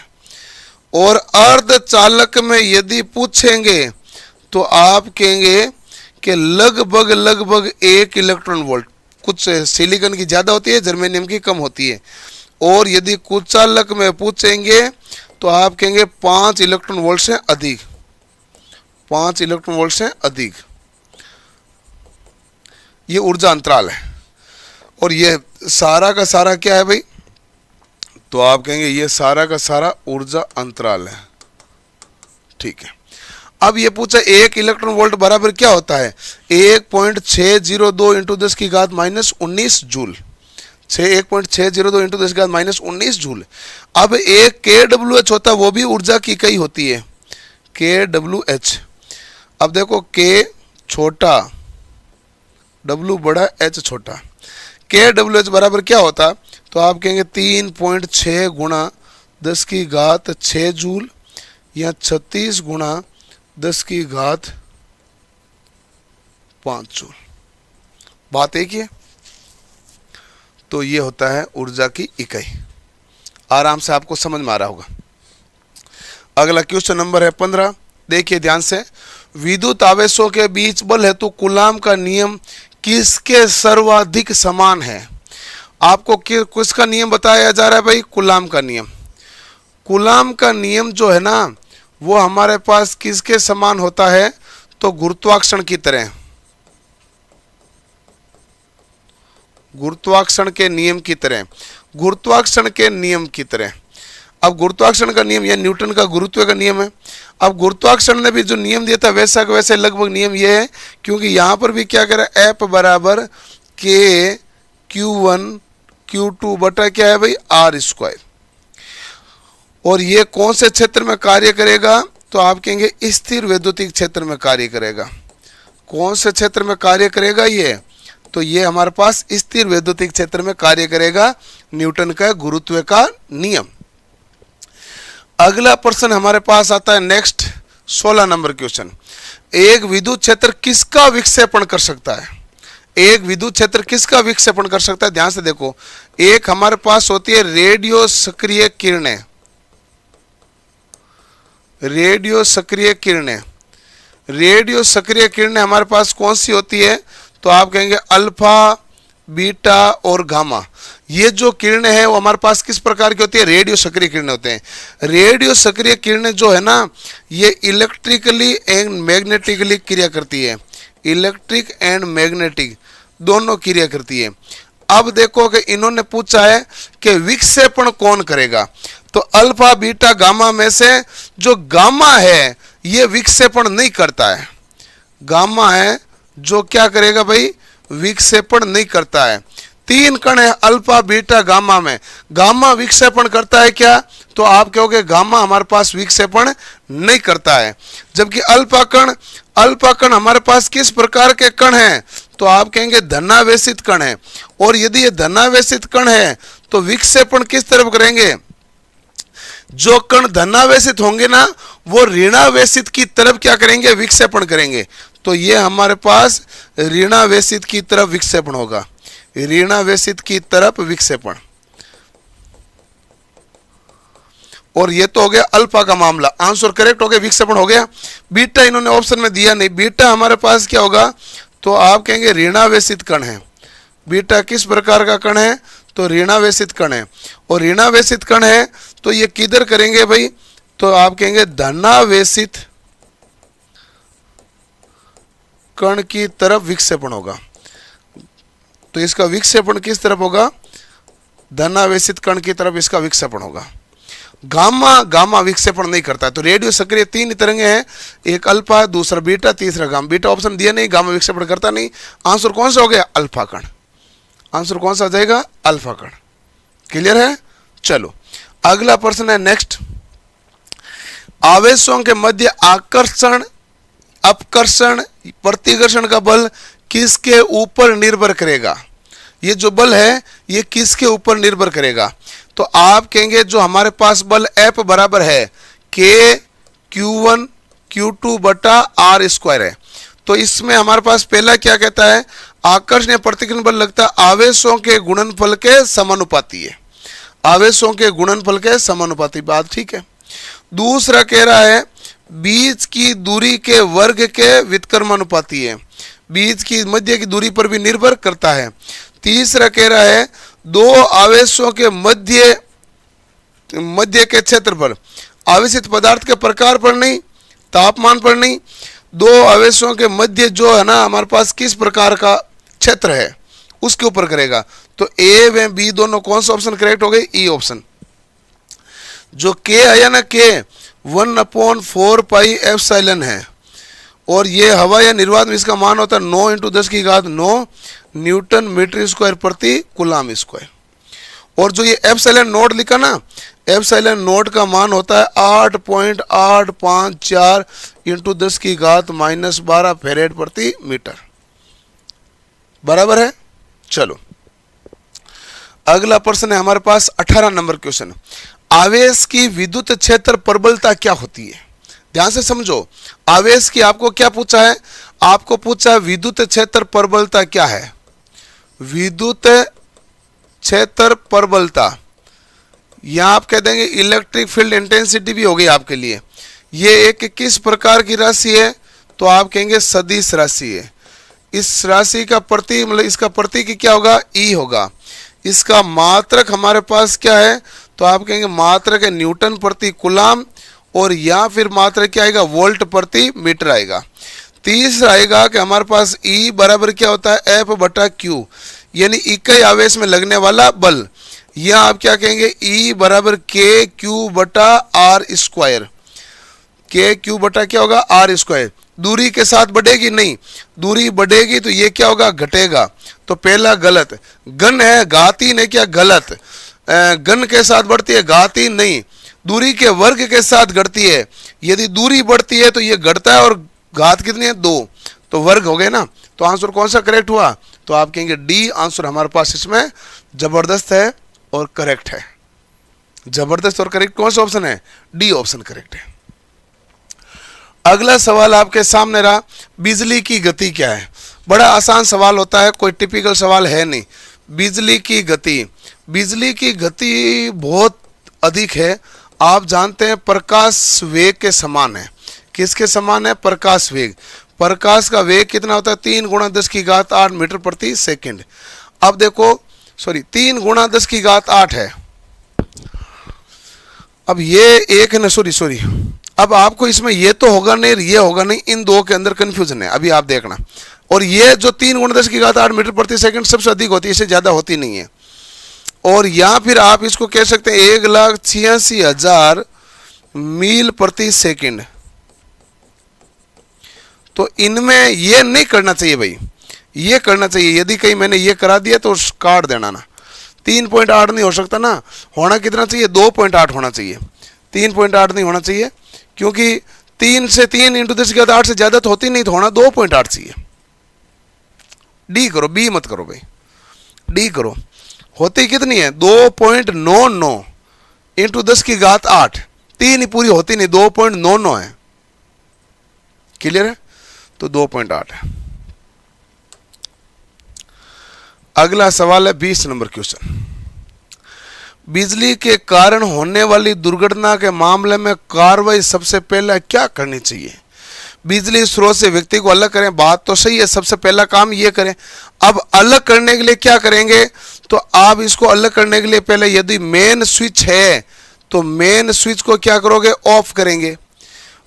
और अर्धचालक में यदि पूछेंगे तो आप कहेंगे कि लगभग 1 इलेक्ट्रॉन वोल्ट। कुछ सिलिकॉन की ज़्यादा होती है, जर्मेनियम की कम होती है। और यदि कुचालक में पूछेंगे तो आप कहेंगे 5 इलेक्ट्रॉन वोल्ट से अधिक। 5 इलेक्ट्रॉन वोल्ट से अधिक ये ऊर्जा अंतराल है। और ये सारा का सारा क्या है भाई? तो आप कहेंगे ये सारा का सारा ऊर्जा अंतराल है। ठीक है। अब ये पूछा 1 इलेक्ट्रॉन वोल्ट बराबर क्या होता है, 1.602 इंटू 10 की घात माइनस 19 जूल। 1.602 इंटू 10 की घात माइनस 19 जूल। अब एक KWH होता है, वो भी ऊर्जा की इकाई होती है, KWH। अब देखो K छोटा, W बड़ा, H छोटा। KWH बराबर क्या होता, तो आप कहेंगे 3.6 गुणा 10 की घात 6 जूल या 36 गुणा 10 की घात 5 जूल। बात एक ही है। तो ये होता है ऊर्जा की इकाई। आराम से आपको समझ में आ रहा होगा। अगला क्वेश्चन नंबर है 15। देखिए ध्यान से, विद्युत आवेशों के बीच बल हेतु कूलाम का नियम किसके सर्वाधिक समान है। आपको किसका नियम बताया जा रहा है भाई, कूलाम का नियम। कूलाम का नियम जो है ना, वो हमारे पास किसके समान होता है, तो गुरुत्वाकर्षण की तरह, गुरुत्वाकर्षण के नियम की तरह, गुरुत्वाकर्षण के नियम की तरह। अब गुरुत्वाकर्षण का नियम, यह न्यूटन का गुरुत्व का नियम है। अब गुरुत्वाकर्षण ने भी जो नियम दिया था वैसा का वैसे लगभग नियम ये है, क्योंकि यहां पर भी क्या करें, F बराबर K Q1 Q2 बटा क्या है भाई, R स्क्वायर। और ये कौन से क्षेत्र में कार्य करेगा, तो आप कहेंगे स्थिर वैद्युतिक क्षेत्र में कार्य करेगा। कौन से क्षेत्र में कार्य करेगा ये, तो ये हमारे पास स्थिर वैद्युतिक क्षेत्र में कार्य करेगा, न्यूटन का गुरुत्व का नियम। अगला प्रश्न हमारे पास आता है नेक्स्ट 16 नंबर क्वेश्चन। एक विद्युत क्षेत्र किसका विक्षेपण कर सकता है, एक विद्युत क्षेत्र किसका विक्षेपण कर सकता है। ध्यान से देखो, एक हमारे पास होती है रेडियो सक्रिय किरणें, रेडियो सक्रिय किरणें। रेडियो सक्रिय किरणें हमारे पास कौन सी होती है, तो आप कहेंगे अल्फा, बीटा और गामा। ये जो किरणें हैं वो हमारे पास किस प्रकार की होती है, रेडियो सक्रिय किरणें होते हैं। रेडियो सक्रिय किरणें जो है ना, ये इलेक्ट्रिकली एंड मैग्नेटिकली क्रिया करती है, इलेक्ट्रिक एंड मैग्नेटिक दोनों क्रिया करती है। अब देखो कि इन्होंने पूछा है कि विक्षेपण कौन करेगा, तो अल्फा, बीटा, गामा में से जो गामा है ये विक्षेपण नहीं करता है। गामा है जो क्या करेगा भाई, विक्षेपण नहीं करता है। 3 कण है अल्फा, बीटा, गामा में, गामा विक्षेपण करता है क्या, तो आप कहोगे गामा हमारे पास विक्षेपण नहीं करता है। जबकि अल्फा कण हमारे पास किस प्रकार के कण हैं, तो आप कहेंगे धनावेशित कण है। और यदि ये धनावेशित कण है तो विक्षेपण किस तरफ करेंगे, जो कण धनावेशित होंगे ना वो ऋणावेशित की तरफ क्या करेंगे, विक्षेपण करेंगे। तो ये हमारे पास ऋणावेशित की तरफ विक्षेपण होगा, ऋणावेशित की तरफ विक्षेपण। और ये तो हो गया अल्फा का मामला, आंसर करेक्ट हो गया, विक्षेपण हो गया। बीटा इन्होंने ऑप्शन में दिया नहीं, बीटा हमारे पास क्या होगा, तो आप कहेंगे ऋणावेशित कण है। बीटा किस प्रकार का कण है, तो ऋणावेशित कण है। और ऋणावेशित कण है तो ये किधर करेंगे भाई, तो आप कहेंगे धनावेशित कण की तरफ विक्षेपण होगा। तो इसका विक्षेपण किस तरफ होगा, धनावेशित कण की तरफ इसका विक्षेपण होगा। गामा विक्षेपण नहीं करता है। तो रेडियो सक्रिय 3 तरंगे हैं, एक अल्फा, दूसरा बीटा, तीसरा गामा। बीटा ऑप्शन दिया नहीं, गामा विक्षेपण करता नहीं। आंसर कौन सा हो गया, अल्फा कण। आंसर कौन सा आ जाएगा, अल्फा कण। क्लियर है। चलो अगला प्रश्न है नेक्स्ट। आवेशों के मध्य आकर्षण, अपकर्षण, प्रतिकर्षण का बल किसके ऊपर निर्भर करेगा। ये जो बल है ये किसके ऊपर निर्भर करेगा, तो आप कहेंगे जो हमारे पास बल F बराबर है K Q1 Q2 बटा R स्क्वायर है। तो इसमें हमारे पास पहला क्या कहता है, आकर्षण या प्रतिकर्षण बल लगता है आवेशों के गुणनफल के समानुपाती है, आवेशों के गुणनफल के समानुपाती। बात ठीक है। दूसरा कह रहा है बीच की दूरी के वर्ग के व्युत्क्रमानुपाती है, बीच की मध्य की दूरी पर भी निर्भर करता है। तीसरा कह रहा है दो आवेशों के मध्य के क्षेत्रफल, आवेशित पदार्थ के प्रकार पर नहीं, तापमान पर नहीं, दो आवेशों के मध्य जो है ना हमारे पास किस प्रकार का क्षेत्र है उसके ऊपर करेगा। तो ए व बी दोनों कौन सा ऑप्शन करेक्ट हो गई, ई ऑप्शन। जो के है ना के, 1/4 पाई एप्सिलॉन है, और ये हवा या निर्वात में इसका मान होता है 9 × 10⁹ न्यूटन मीटर स्क्वायर प्रति कूलाम स्क्वायर। और जो ये एप्सिलॉन नोट लिखा ना, एप्सिलॉन नोट का मान होता है 8.854 × 10⁻⁻12 फेरेड प्रति मीटर। बराबर है। चलो अगला प्रश्न है हमारे पास 18 नंबर क्वेश्चन। आवेश की विद्युत क्षेत्र प्रबलता क्या होती है? ध्यान से समझो, आवेश की आपको क्या पूछा है? आपको पूछा है विद्युत क्षेत्र प्रबलता क्या है। विद्युत क्षेत्र प्रबलता, यहां आप कह देंगे इलेक्ट्रिक फील्ड इंटेंसिटी भी हो गई आपके लिए। ये एक किस प्रकार की राशि है? तो आप कहेंगे सदिश राशि है। इस राशि का प्रतीक मतलब इसका प्रतीक क्या होगा? ई होगा। इसका मात्रक हमारे पास क्या है? तो आप कहेंगे मात्रक है न्यूटन प्रति कूलाम, और या फिर मात्रक क्या आएगा? वोल्ट प्रति मीटर आएगा। तीसरा आएगा कि हमारे पास ई बराबर क्या होता है? F/Q, यानी इकाई आवेश में लगने वाला बल। या आप क्या कहेंगे? E बराबर KQ/R²। KQ/ क्या होगा? R²। दूरी के साथ बढ़ेगी? नहीं, दूरी बढ़ेगी तो ये क्या होगा? घटेगा। तो पहला गलत। घन है, घाती नहीं, क्या गलत? घन के साथ बढ़ती है, घाती नहीं। दूरी के वर्ग के साथ घटती है। यदि दूरी बढ़ती है तो ये घटता है, और घात कितनी है? 2, तो वर्ग हो गए ना। तो आंसर कौन सा करेक्ट हुआ? तो आप कहेंगे डी आंसर हमारे पास इसमें जबरदस्त है और करेक्ट है। जबरदस्त और करेक्ट कौन सा ऑप्शन है? डी ऑप्शन करेक्ट है। अगला सवाल आपके सामने रहा, बिजली की गति क्या है? बड़ा आसान सवाल होता है, कोई टिपिकल सवाल है नहीं। बिजली की गति, बिजली की गति बहुत अधिक है। आप जानते हैं प्रकाश वेग के समान है। किसके समान है? प्रकाश वेग। प्रकाश का वेग कितना होता है? 3 × 10⁸ मीटर प्रति सेकंड। अब देखो, सॉरी 3 × 10⁸ है। अब ये एक है ना, सॉरी अब आपको इसमें ये तो होगा नहीं, ये होगा नहीं, इन दो के अंदर कंफ्यूजन है, अभी आप देखना। और ये जो 3 × 10⁸ मीटर प्रति सेकंड सबसे अधिक होती है, इससे ज्यादा होती नहीं है। और या फिर आप इसको कह सकते हैं 1,86,000 मील प्रति सेकंड। तो इनमें ये नहीं करना चाहिए भाई, ये करना चाहिए। यदि कहीं मैंने ये करा दिया तो काट देना ना। 3.8 नहीं हो सकता ना, होना कितना चाहिए? 2.8 होना चाहिए। 3.8 नहीं होना चाहिए, क्योंकि 3 × 10⁸ से ज्यादा तो होती नहीं, तो होना 2.8 चाहिए। डी करो, बी मत करो भाई, डी करो। होती कितनी है? 2.99 × 10⁸। 3 ही पूरी होती नहीं, 2.99 है। क्लियर है? तो 2.8 है। अगला सवाल है 20 नंबर क्वेश्चन। बिजली के कारण होने वाली दुर्घटना के मामले में कार्रवाई सबसे पहले क्या करनी चाहिए? बिजली स्रोत से व्यक्ति को अलग करें, बात तो सही है, सबसे पहला काम ये करें। अब अलग करने के लिए क्या करेंगे? तो आप इसको अलग करने के लिए पहले यदि मेन स्विच है तो मेन स्विच को क्या करोगे? ऑफ करेंगे।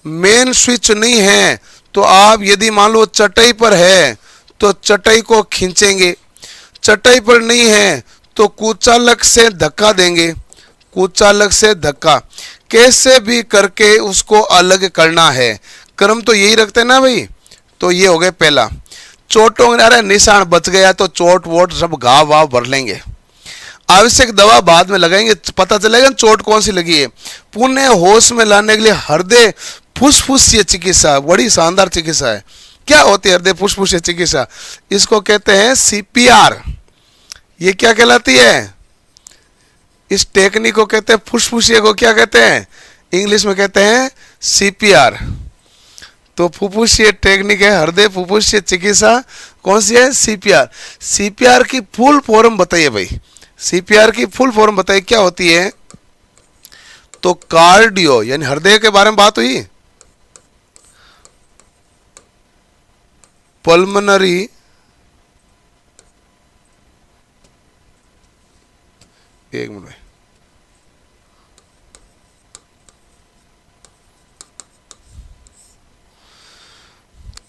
मेन स्विच नहीं है तो आप यदि मान लो चटाई पर है तो चटाई को खींचेंगे। चटाई पर नहीं है तो कुचालक से धक्का देंगे। कुचालक से धक्का, कैसे भी करके उसको अलग करना है। क्रम तो यही रखते हैं ना भाई। तो ये हो गया पहला। चोटों, अरे निशान बच गया तो चोट वोट सब घाव वाव भर लेंगे। आवश्यक दवा बाद में लगाएंगे, पता चलेगा चोट कौन सी लगी है। पुनः होश में लाने के लिए हृदय फुसफुसीय चिकित्सा, बड़ी शानदार चिकित्सा है। क्या होती है हृदय फुसफुसीय चिकित्सा? इसको कहते हैं CPR। ये क्या कहलाती है? इस टेक्निक को कहते हैं फुसफुसीय को क्या कहते हैं? इंग्लिश में कहते हैं CPR। तो फुफ्फुसीय टेक्निक है, हृदय फुफ्फुसीय चिकित्सा कौन सी है? CPR। CPR की फुल फॉर्म बताइए भाई, CPR की फुल फॉर्म बताइए क्या होती है? तो कार्डियो, यानी हृदय के बारे में बात हुई। पल्मोनरी एक मिनट,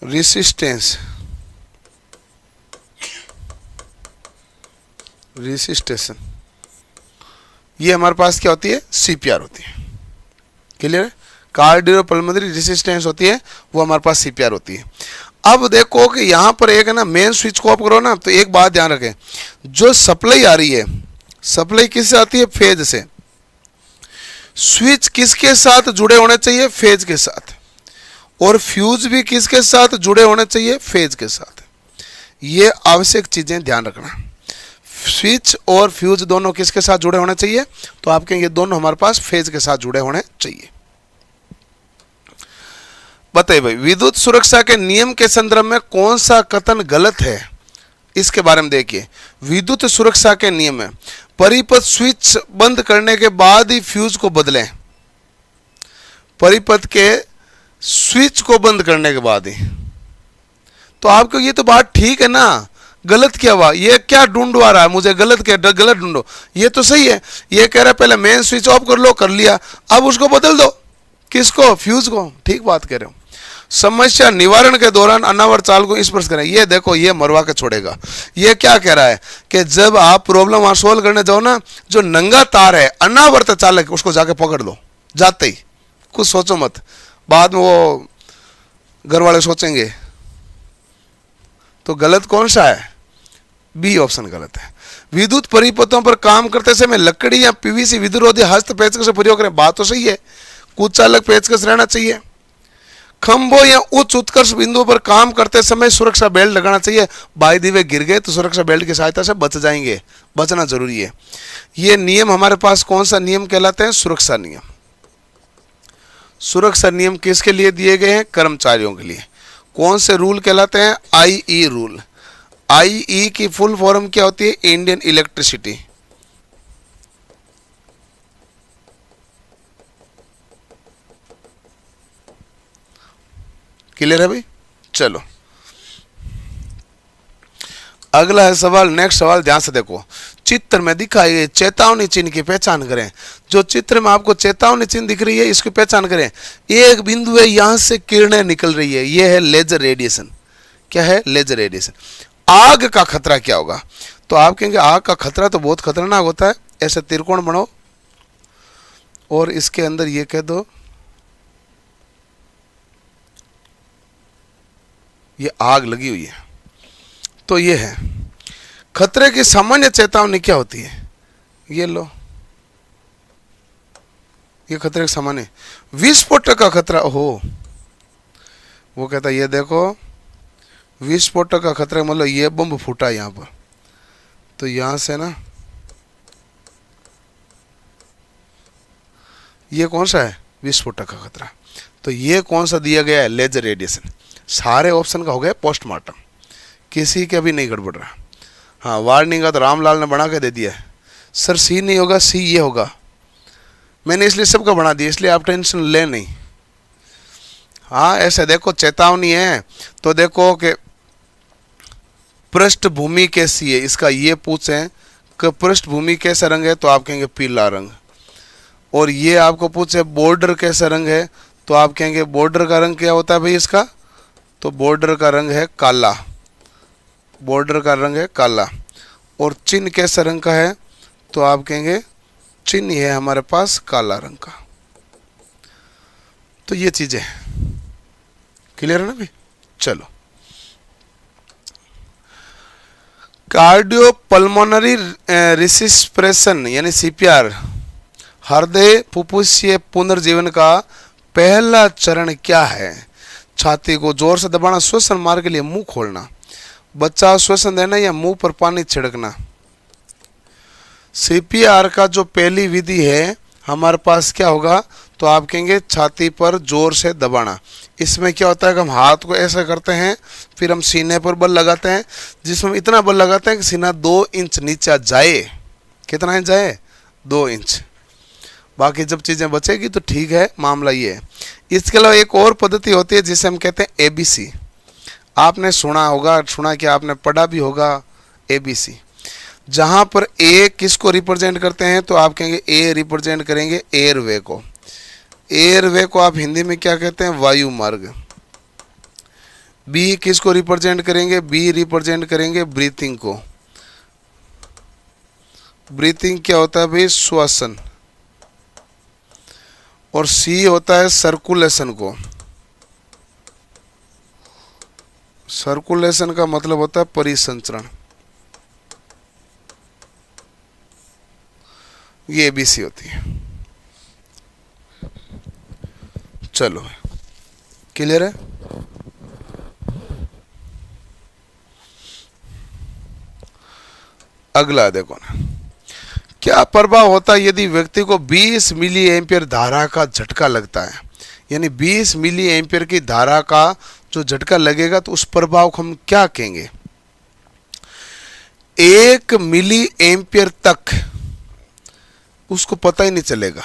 रेसिस्टेंस, रेसिस्टेशन, ये हमारे पास क्या होती है? CPR होती है। क्लियर है? कार्डियोपल्मोनरी रेसिस्टेंस होती है, वो हमारे पास सीपीआर होती है। अब देखो कि यहाँ पर एक है ना मेन स्विच को ऑफ करो ना, तो एक बात ध्यान रखें, जो सप्लाई आ रही है, सप्लाई किससे आती है? फेज से। स्विच किसके साथ जुड़े होने चाहिए? फेज के साथ। और फ्यूज भी किसके साथ जुड़े होने चाहिए? फेज के साथ। ये आवश्यक चीजें ध्यान रखना। स्विच और फ्यूज दोनों किसके साथ जुड़े होने चाहिए? तो आप कहेंगे दोनों हमारे पास फेज के साथ जुड़े होने चाहिए। बताइए भाई, विद्युत सुरक्षा के नियम के संदर्भ में कौन सा कथन गलत है? इसके बारे में देखिए। विद्युत सुरक्षा के नियम में परिपथ स्विच बंद करने के बाद ही फ्यूज को बदलें। परिपथ के स्विच को बंद करने के बाद ही। तो आपको ये तो बात ठीक है ना, गलत क्या हुआ? ये क्या ढूंढवा रहा है मुझे? गलत क्या? गलत ढूंढो। ये तो सही है। ये कह रहा है पहले मेन स्विच ऑफ कर लो, कर लिया, अब उसको बदल दो। किसको? फ्यूज को। ठीक बात कह रहे हो। समस्या निवारण के दौरान अनावर चाल को स्पर्श करें। ये देखो, ये मरवा के छोड़ेगा। ये क्या कह रहा है कि जब आप प्रॉब्लम वहां सोल्व करने जाओ ना, जो नंगा तार है अनावर्त चालक, उसको जाके पकड़ लो जाते ही। कुछ सोचो मत, बाद में वो घर वाले सोचेंगे। तो गलत कौन सा है? बी ऑप्शन गलत है। विद्युत परिपथों पर काम करते समय लकड़ी या पीवीसी विद्युरोधी हस्त पेचकस का प्रयोग करें। बात तो सही है, कुचालक पेचकस रहना चाहिए। खंभों या उच्च उत्कर्ष बिंदुओं पर काम करते समय सुरक्षा बेल्ट लगाना चाहिए। बाय द वे गिर गए तो सुरक्षा बेल्ट की सहायता से बच जाएंगे, बचना जरूरी है। ये नियम हमारे पास कौन सा नियम कहलाते हैं? सुरक्षा नियम। सुरक्षा नियम किसके लिए दिए गए हैं? कर्मचारियों के लिए। कौन से रूल कहलाते हैं? IE rule. आईई की फुल फॉर्म क्या होती है? Indian electricity. क्लियर है भाई? चलो अगला है सवाल। नेक्स्ट सवाल ध्यान से देखो। चित्र में दिखाई गई चेतावनी चिन्ह की पहचान करें। जो चित्र में आपको चेतावनी चिन्ह दिख रही है, इसकी पहचान करें। एक बिंदु है, यहां से किरणें निकल रही है, यह है लेजर रेडिएशन। क्या है? Laser radiation. आग का खतरा क्या होगा? तो आप कहेंगे आग का खतरा तो बहुत खतरनाक होता है। ऐसे त्रिकोण बनाओ और इसके अंदर ये कह दो ये आग लगी हुई है। तो ये है खतरे की सामान्य चेतावनी क्या होती है? ये लो, ये खतरे की सामान्य। विस्फोटक का खतरा हो, वो कहता है ये देखो विस्फोटक का खतरा, मतलब ये बम फूटा यहां पर, तो यहां से ना ये कौन सा है? विस्फोटक का खतरा। तो ये कौन सा दिया गया है? Laser radiation. सारे ऑप्शन का हो गया पोस्टमार्टम, किसी के भी नहीं गड़बड़ रहा। हाँ, वार्निंग का तो रामलाल ने बना के दे दिया है। सर सी नहीं होगा, सी ये होगा। मैंने इसलिए सबका बना दिया, इसलिए आप टेंशन ले नहीं। हाँ ऐसे देखो चेतावनी है तो देखो कि पृष्ठभूमि कैसी है, इसका ये पूछें कि पृष्ठभूमि कैसा रंग है, तो आप कहेंगे पीला रंग। और ये आपको पूछे बॉर्डर कैसा रंग है, तो आप कहेंगे बॉर्डर का रंग क्या होता है भाई इसका? तो बॉर्डर का रंग है काला। बॉर्डर का रंग है काला। और चिन्ह कैसा रंग का है? तो आप कहेंगे चिन्ह है हमारे पास काला रंग का। तो ये चीजें क्लियर है ना भाई? चलो कार्डियोपल्मोनरी रिसिस्प्रेशन यानी सीपीआर, हृदय फुफ्फुसीय पुनर्जीवन का पहला चरण क्या है? छाती को जोर से दबाना, श्वसन मार्ग के लिए मुंह खोलना, बच्चा श्वसन देना या मुंह पर पानी छिड़कना। सीपीआर का जो पहली विधि है हमारे पास क्या होगा? तो आप कहेंगे छाती पर जोर से दबाना। इसमें क्या होता है कि हम हाथ को ऐसा करते हैं, फिर हम सीने पर बल लगाते हैं, जिसमें इतना बल लगाते हैं कि सीना 2 इंच नीचे जाए। कितना इंच जाए? 2 इंच। बाकी जब चीज़ें बचेगी तो ठीक है, मामला ये है। इसके अलावा एक और पद्धति होती है जिसे हम कहते हैं एबीसी। आपने सुना होगा, सुना कि आपने पढ़ा भी होगा एबीसी। जहाँ पर ए किसको रिप्रेजेंट करते हैं? तो आप कहेंगे ए रिप्रेजेंट करेंगे एयरवे को। एयरवे को आप हिंदी में क्या कहते हैं? वायु मार्ग। बी किसको रिप्रेजेंट करेंगे? बी रिप्रेजेंट करेंगे ब्रीथिंग को। ब्रीथिंग क्या होता है भाई? श्वसन। और सी होता है सर्कुलेशन को। सर्कुलेशन का मतलब होता है परिसंचरण। ये एबीसी होती है। चलो, क्लियर है? अगला देखो ना, क्या प्रभाव होता है यदि व्यक्ति को 20 मिली एम्पियर धारा का झटका लगता है। यानी 20 मिली एम्पियर की धारा का जो झटका लगेगा तो उस प्रभाव को हम क्या कहेंगे? 1 मिली एम्पियर तक उसको पता ही नहीं चलेगा।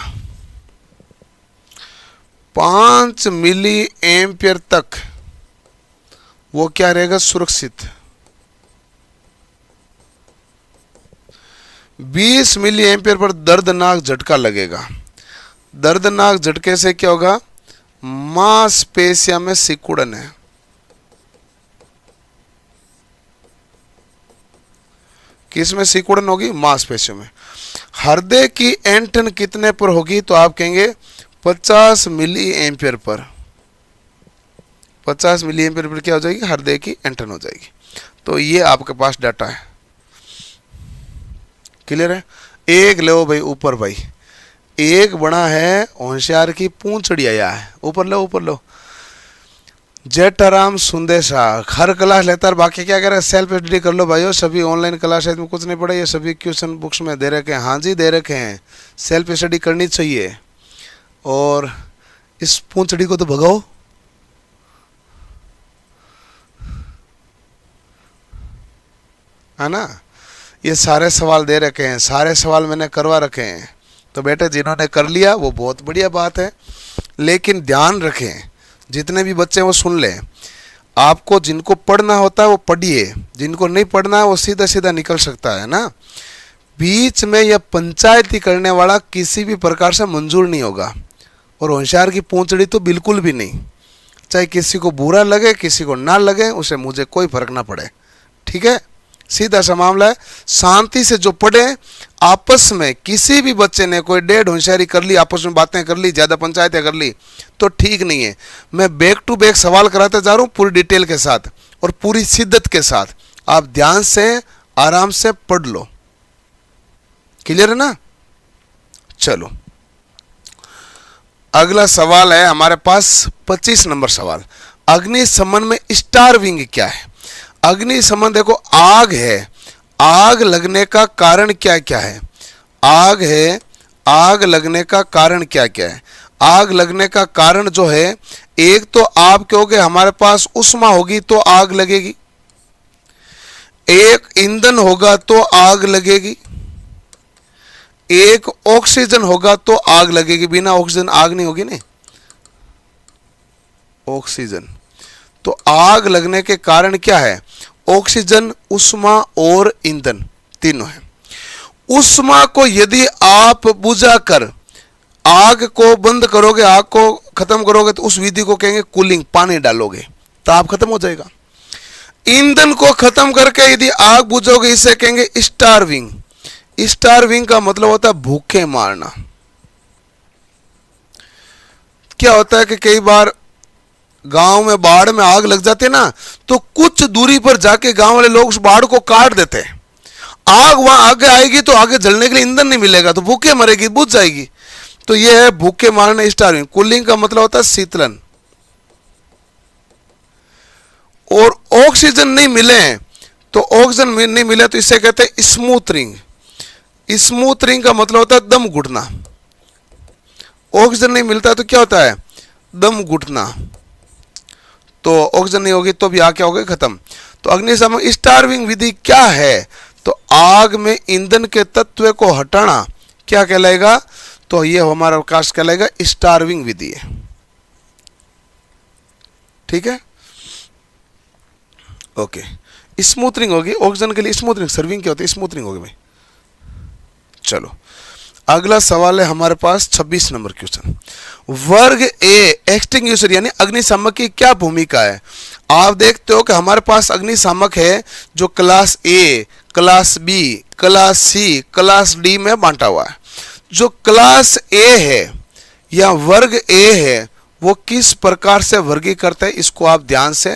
5 मिली एम्पियर तक वो क्या रहेगा? सुरक्षित। 20 मिली एम्पियर पर दर्दनाक झटका लगेगा। दर्दनाक झटके से क्या होगा? मांसपेशियों में सिकुड़न है। किस में सिकुड़न होगी? मांसपेशियों में। हृदय की ऐंठन कितने पर होगी? तो आप कहेंगे 50 milli ampere per. 50 milli ampere per क्या हो जाएगी? हृदय की ऐंठन हो जाएगी। तो ये आपके पास डाटा है। क्लियर है? एक लो भाई ऊपर भाई, एक बना है होशियार की पूंछड़ी आया है। ऊपर लो, ऊपर लो। जेठाराम सुंदेशा हर क्लास लेता है, बाकी क्या करें? सेल्फ स्टडी कर लो भाइयों। सभी ऑनलाइन क्लास में कुछ नहीं पढ़ा, ये सभी क्वेश्चन बुक्स में दे रखे हैं। हाँ जी, दे रखे हैं। सेल्फ स्टडी करनी चाहिए। और इस पूंछड़ी को तो भगाओ। है ना? ये सारे सवाल दे रखे हैं, सारे सवाल मैंने करवा रखे हैं। तो बेटे जिन्होंने कर लिया वो बहुत बढ़िया बात है, लेकिन ध्यान रखें, जितने भी बच्चे वो सुन लें। आपको जिनको पढ़ना होता है वो पढ़िए, जिनको नहीं पढ़ना है वो सीधा सीधा निकल सकता है ना। बीच में यह पंचायती करने वाला किसी भी प्रकार से मंजूर नहीं होगा। और होशियार की पूंछड़ी तो बिल्कुल भी नहीं। चाहे किसी को बुरा लगे, किसी को ना लगे, उसे मुझे कोई फर्क ना पड़े। ठीक है? सीधा सा मामला है। शांति से जो पढ़े, आपस में किसी भी बच्चे ने कोई डेढ़ होशियारी कर ली, आपस में बातें कर ली, ज़्यादा पंचायतें कर ली तो ठीक नहीं है। मैं बैक टू बैक सवाल कराते जा रहा हूँ पूरी डिटेल के साथ और पूरी शिद्दत के साथ। आप ध्यान से आराम से पढ़ लो। क्लियर है ना? चलो, अगला सवाल है हमारे पास 25 नंबर सवाल। अग्निशमन में स्टार विंग क्या है? अग्निशमन देखो, आग है। आग लगने का कारण क्या क्या है? आग है, आग लगने का कारण क्या क्या है? आग लगने का कारण जो है, एक तो आप कहोगे हमारे पास उष्मा होगी तो आग लगेगी, एक ईंधन होगा तो आग लगेगी, एक ऑक्सीजन होगा तो आग लगेगी। बिना ऑक्सीजन आग नहीं होगी नहीं। ऑक्सीजन। तो आग लगने के कारण क्या है? ऑक्सीजन, उष्मा और ईंधन, तीनों है। उष्मा को यदि आप बुझाकर आग को बंद करोगे, आग को खत्म करोगे, तो उस विधि को कहेंगे कूलिंग। पानी डालोगे तो आप खत्म हो जाएगा। ईंधन को खत्म करके यदि आग बुझोगे, इसे कहेंगे स्टारविंग। स्टारविंग का मतलब होता है भूखे मारना। क्या होता है कि कई बार गांव में बाढ़ में आग लग जाती है ना, तो कुछ दूरी पर जाके गांव वाले लोग उस बाढ़ को काट देते हैं। आग वहां आगे आएगी तो आगे जलने के लिए ईंधन नहीं मिलेगा, तो भूखे मरेगी, बुझ जाएगी। तो यह है भूखे मारना, स्टारविंग। कूलिंग का मतलब होता है शीतलन। और ऑक्सीजन नहीं मिले तो ऑक्सीजन नहीं मिले तो इसे कहते हैं स्मूथरिंग। स्मूथरिंग का मतलब होता है दम घुटना। ऑक्सीजन नहीं मिलता तो क्या होता है? दम घुटना। तो ऑक्सीजन नहीं होगी तो भी आग क्या होगी? खत्म। तो अग्निशमन स्टारविंग विधि क्या है? तो आग में ईंधन के तत्व को हटाना क्या कहलाएगा? तो यह हमारा अवकाश कहलाएगा स्टारविंग विधि है। ठीक है? ओके। स्मूथरिंग होगी ऑक्सीजन के लिए। स्मूथरिंग, सर्विंग क्या होती है? स्मूथरिंग होगी भाई। चलो, अगला सवाल है हमारे पास 26 नंबर क्वेश्चन। वर्ग ए एक्सटिंग्विशर यानी अग्निशामक की क्या भूमिका है? आप देखते हो कि हमारे पास अग्निशामक है जो class A, class B, class C, class D में बांटा हुआ है। जो क्लास ए है या वर्ग ए है वो किस प्रकार से वर्गीकृत है, इसको आप ध्यान से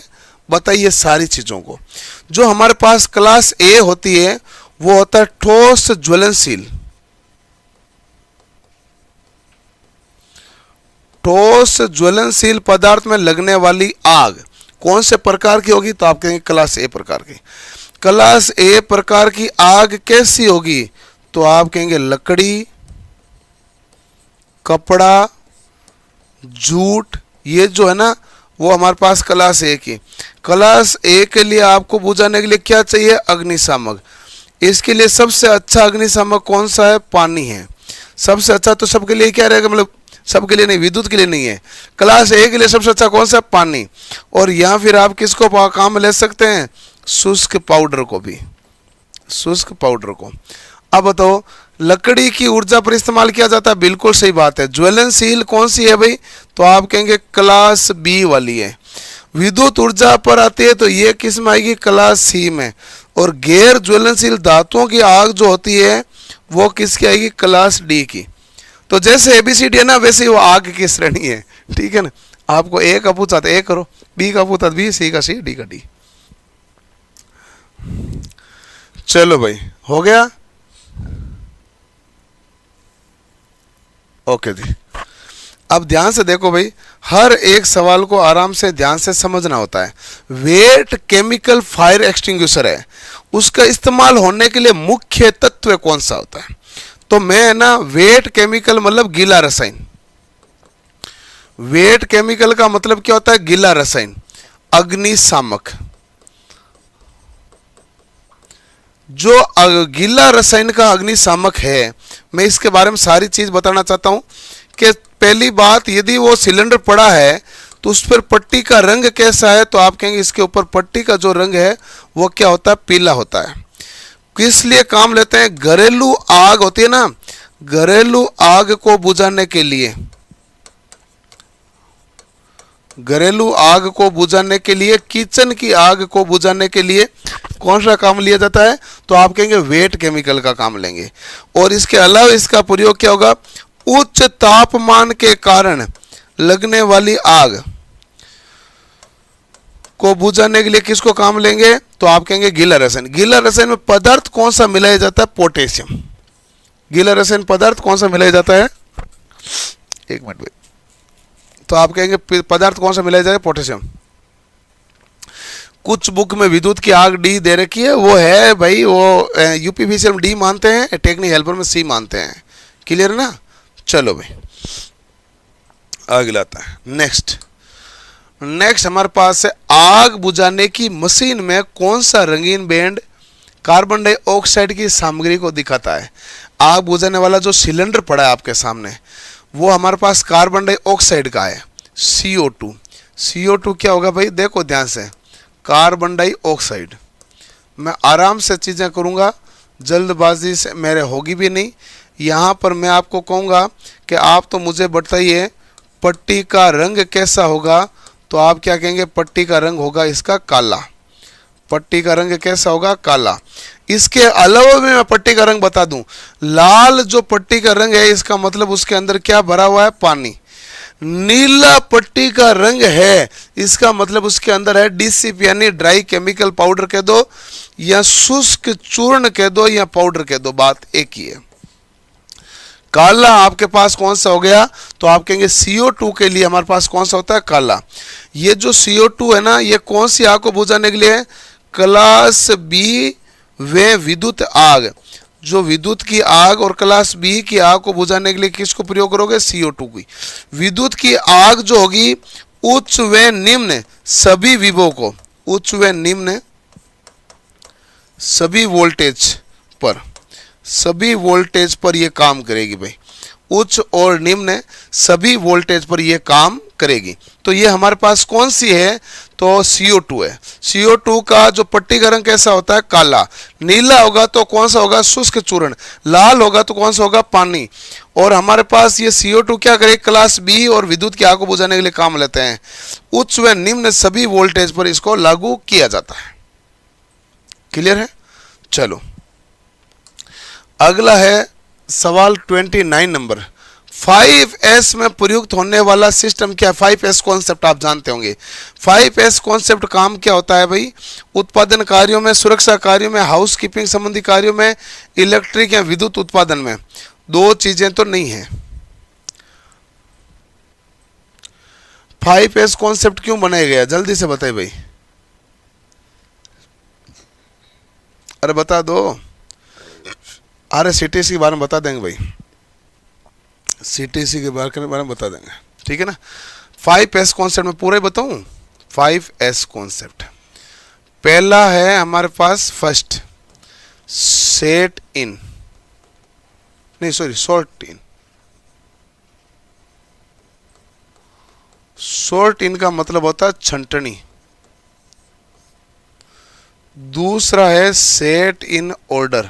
बताइए सारी चीजों को। जो हमारे पास क्लास ए होती है वो होता है ठोस ज्वलनशील, ठोस ज्वलनशील पदार्थ में लगने वाली आग कौन से प्रकार की होगी, तो आप कहेंगे क्लास ए प्रकार की। क्लास ए प्रकार की आग कैसी होगी, तो आप कहेंगे लकड़ी, कपड़ा, जूट, ये जो है ना वो हमारे पास क्लास ए की। क्लास ए के लिए आपको बुझाने के लिए क्या चाहिए, अग्निशामक। इसके लिए सबसे अच्छा अग्निशामक कौन सा है, पानी है। सबसे अच्छा तो सबके लिए क्या रहेगा, मतलब सबके लिए नहीं, विद्युत के लिए नहीं है। क्लास ए के लिए सबसे अच्छा कौन सा, पानी। और या फिर आप किसको काम ले सकते हैं, शुष्क पाउडर को भी, शुष्क पाउडर को। अब बताओ लकड़ी की ऊर्जा पर इस्तेमाल किया जाता है, बिल्कुल सही बात है। ज्वलनशील कौन सी है भाई, तो आप कहेंगे क्लास बी वाली है। विद्युत ऊर्जा पर आती है तो ये किस में आएगी, क्लास सी में। और गैर ज्वलनशील धातुओं की आग जो होती है वो किसकी आएगी, क्लास डी की। तो जैसे एबीसीडी है ना वैसे ही वो आग की श्रेणी है, ठीक है ना। आपको ए का पूछा तो ए करो, बी का पूछा तो बी, सी का सी, डी का डी। चलो भाई हो गया, ओके जी। अब ध्यान से देखो भाई, हर एक सवाल को आराम से ध्यान से समझना होता है। वेट केमिकल फायर एक्सटिंग्विशर है, उसका इस्तेमाल होने के लिए मुख्य तत्व कौन सा होता है, तो मैं ना वेट केमिकल मतलब गीला रसायन। वेट केमिकल का मतलब क्या होता है, गीला रसायन। अग्निशामक, जो गीला रसायन का अग्निशामक है, मैं इसके बारे में सारी चीज बताना चाहता हूं कि पहली बात, यदि वो सिलेंडर पड़ा है तो उस पर पट्टी का रंग कैसा है, तो आप कहेंगे इसके ऊपर पट्टी का जो रंग है वो क्या होता है, पीला होता है। किस लिए काम लेते हैं, घरेलू आग होती है ना, घरेलू आग को बुझाने के लिए, घरेलू आग को बुझाने के लिए, किचन की आग को बुझाने के लिए कौन सा काम लिया जाता है, तो आप कहेंगे वेट केमिकल का काम लेंगे। और इसके अलावा इसका प्रयोग क्या होगा, उच्च तापमान के कारण लगने वाली आग को बुझाने के लिए किसको काम लेंगे, तो आप कहेंगे गीला रसायन। गीला रसायन में पदार्थ कौन सा मिलाया जाता है, पोटेशियम। गीला रसायन पदार्थ कौन सा मिलाया जाता है, एक मिनट भाई, तो आप कहेंगे पदार्थ कौन सा मिलाया जाएगा, पोटेशियम। कुछ बुक में विद्युत की आग डी दे रखी है, वो है भाई, वो यूपीवीसीएल डी मानते हैं, टेक्निक हेल्पर में सी मानते हैं। क्लियर है ना। चलो भाई आगे लाता है। नेक्स्ट हमारे पास है, आग बुझाने की मशीन में कौन सा रंगीन बैंड कार्बन डाइऑक्साइड की सामग्री को दिखाता है। आग बुझाने वाला जो सिलेंडर पड़ा है आपके सामने वो हमारे पास कार्बन डाइऑक्साइड का है, CO2। CO2 क्या होगा भाई, देखो ध्यान से, कार्बन डाइऑक्साइड। मैं आराम से चीज़ें करूँगा, जल्दबाजी से मेरे होगी भी नहीं। यहाँ पर मैं आपको कहूँगा कि आप तो मुझे बताइए पट्टी का रंग कैसा होगा, तो आप क्या कहेंगे, पट्टी का रंग होगा इसका काला। पट्टी का रंग कैसा होगा, काला। इसके अलावा भी मैं पट्टी का रंग बता दूं, लाल जो पट्टी का रंग है इसका मतलब उसके अंदर क्या भरा हुआ है, पानी। नीला पट्टी का रंग है इसका मतलब उसके अंदर है DCP यानी ड्राई केमिकल पाउडर कह दो या शुष्क चूर्ण कह दो या पाउडर कह दो, बात एक ही है। काला आपके पास कौन सा हो गया, तो आप कहेंगे CO2 के लिए हमारे पास कौन सा होता है, काला। ये जो CO2 है ना, ये कौन सी आग को बुझाने के लिए है, क्लास बी वे विद्युत आग। जो विद्युत की आग और क्लास बी की आग को बुझाने के लिए किसको प्रयोग करोगे, CO2 की। विद्युत की आग जो होगी उच्च व निम्न सभी विभव को, उच्च व निम्न सभी वोल्टेज पर यह काम करेगी भाई। उच्च और निम्न सभी वोल्टेज पर यह काम करेगी। तो ये हमारे पास कौन सी है, तो CO2 है। CO2 का जो पट्टी का रंग कैसा होता है, काला। नीला होगा तो कौन सा होगा, शुष्क चूर्ण। लाल होगा तो कौन सा होगा, पानी। और हमारे पास ये CO2 क्या करेगा, क्लास बी और विद्युत की आग को बुझाने के लिए काम लेते हैं। उच्च व निम्न सभी वोल्टेज पर इसको लागू किया जाता है। क्लियर है। चलो अगला है सवाल 29 नंबर, 5S में प्रयुक्त होने वाला सिस्टम क्या है? 5S कॉन्सेप्ट आप जानते होंगे। 5S कॉन्सेप्ट काम क्या होता है भाई? उत्पादन कार्यों में, सुरक्षा कार्यों में, हाउस कीपिंग संबंधी कार्यों में, इलेक्ट्रिक या विद्युत उत्पादन में। दो चीजें तो नहीं है। 5S कॉन्सेप्ट क्यों बनाया गया? जल्दी से बताइए भाई, अरे बता दो। RSCTC के बारे में बता देंगे भाई, CTC के बारे में बता देंगे, ठीक है ना। 5S कॉन्सेप्ट में पूरा ही बताऊं। 5S कॉन्सेप्ट पहला है हमारे पास, फर्स्ट सेट इन, नहीं सॉरी, सॉर्ट इन। सॉर्ट इन का मतलब होता है छंटनी। दूसरा है set in order.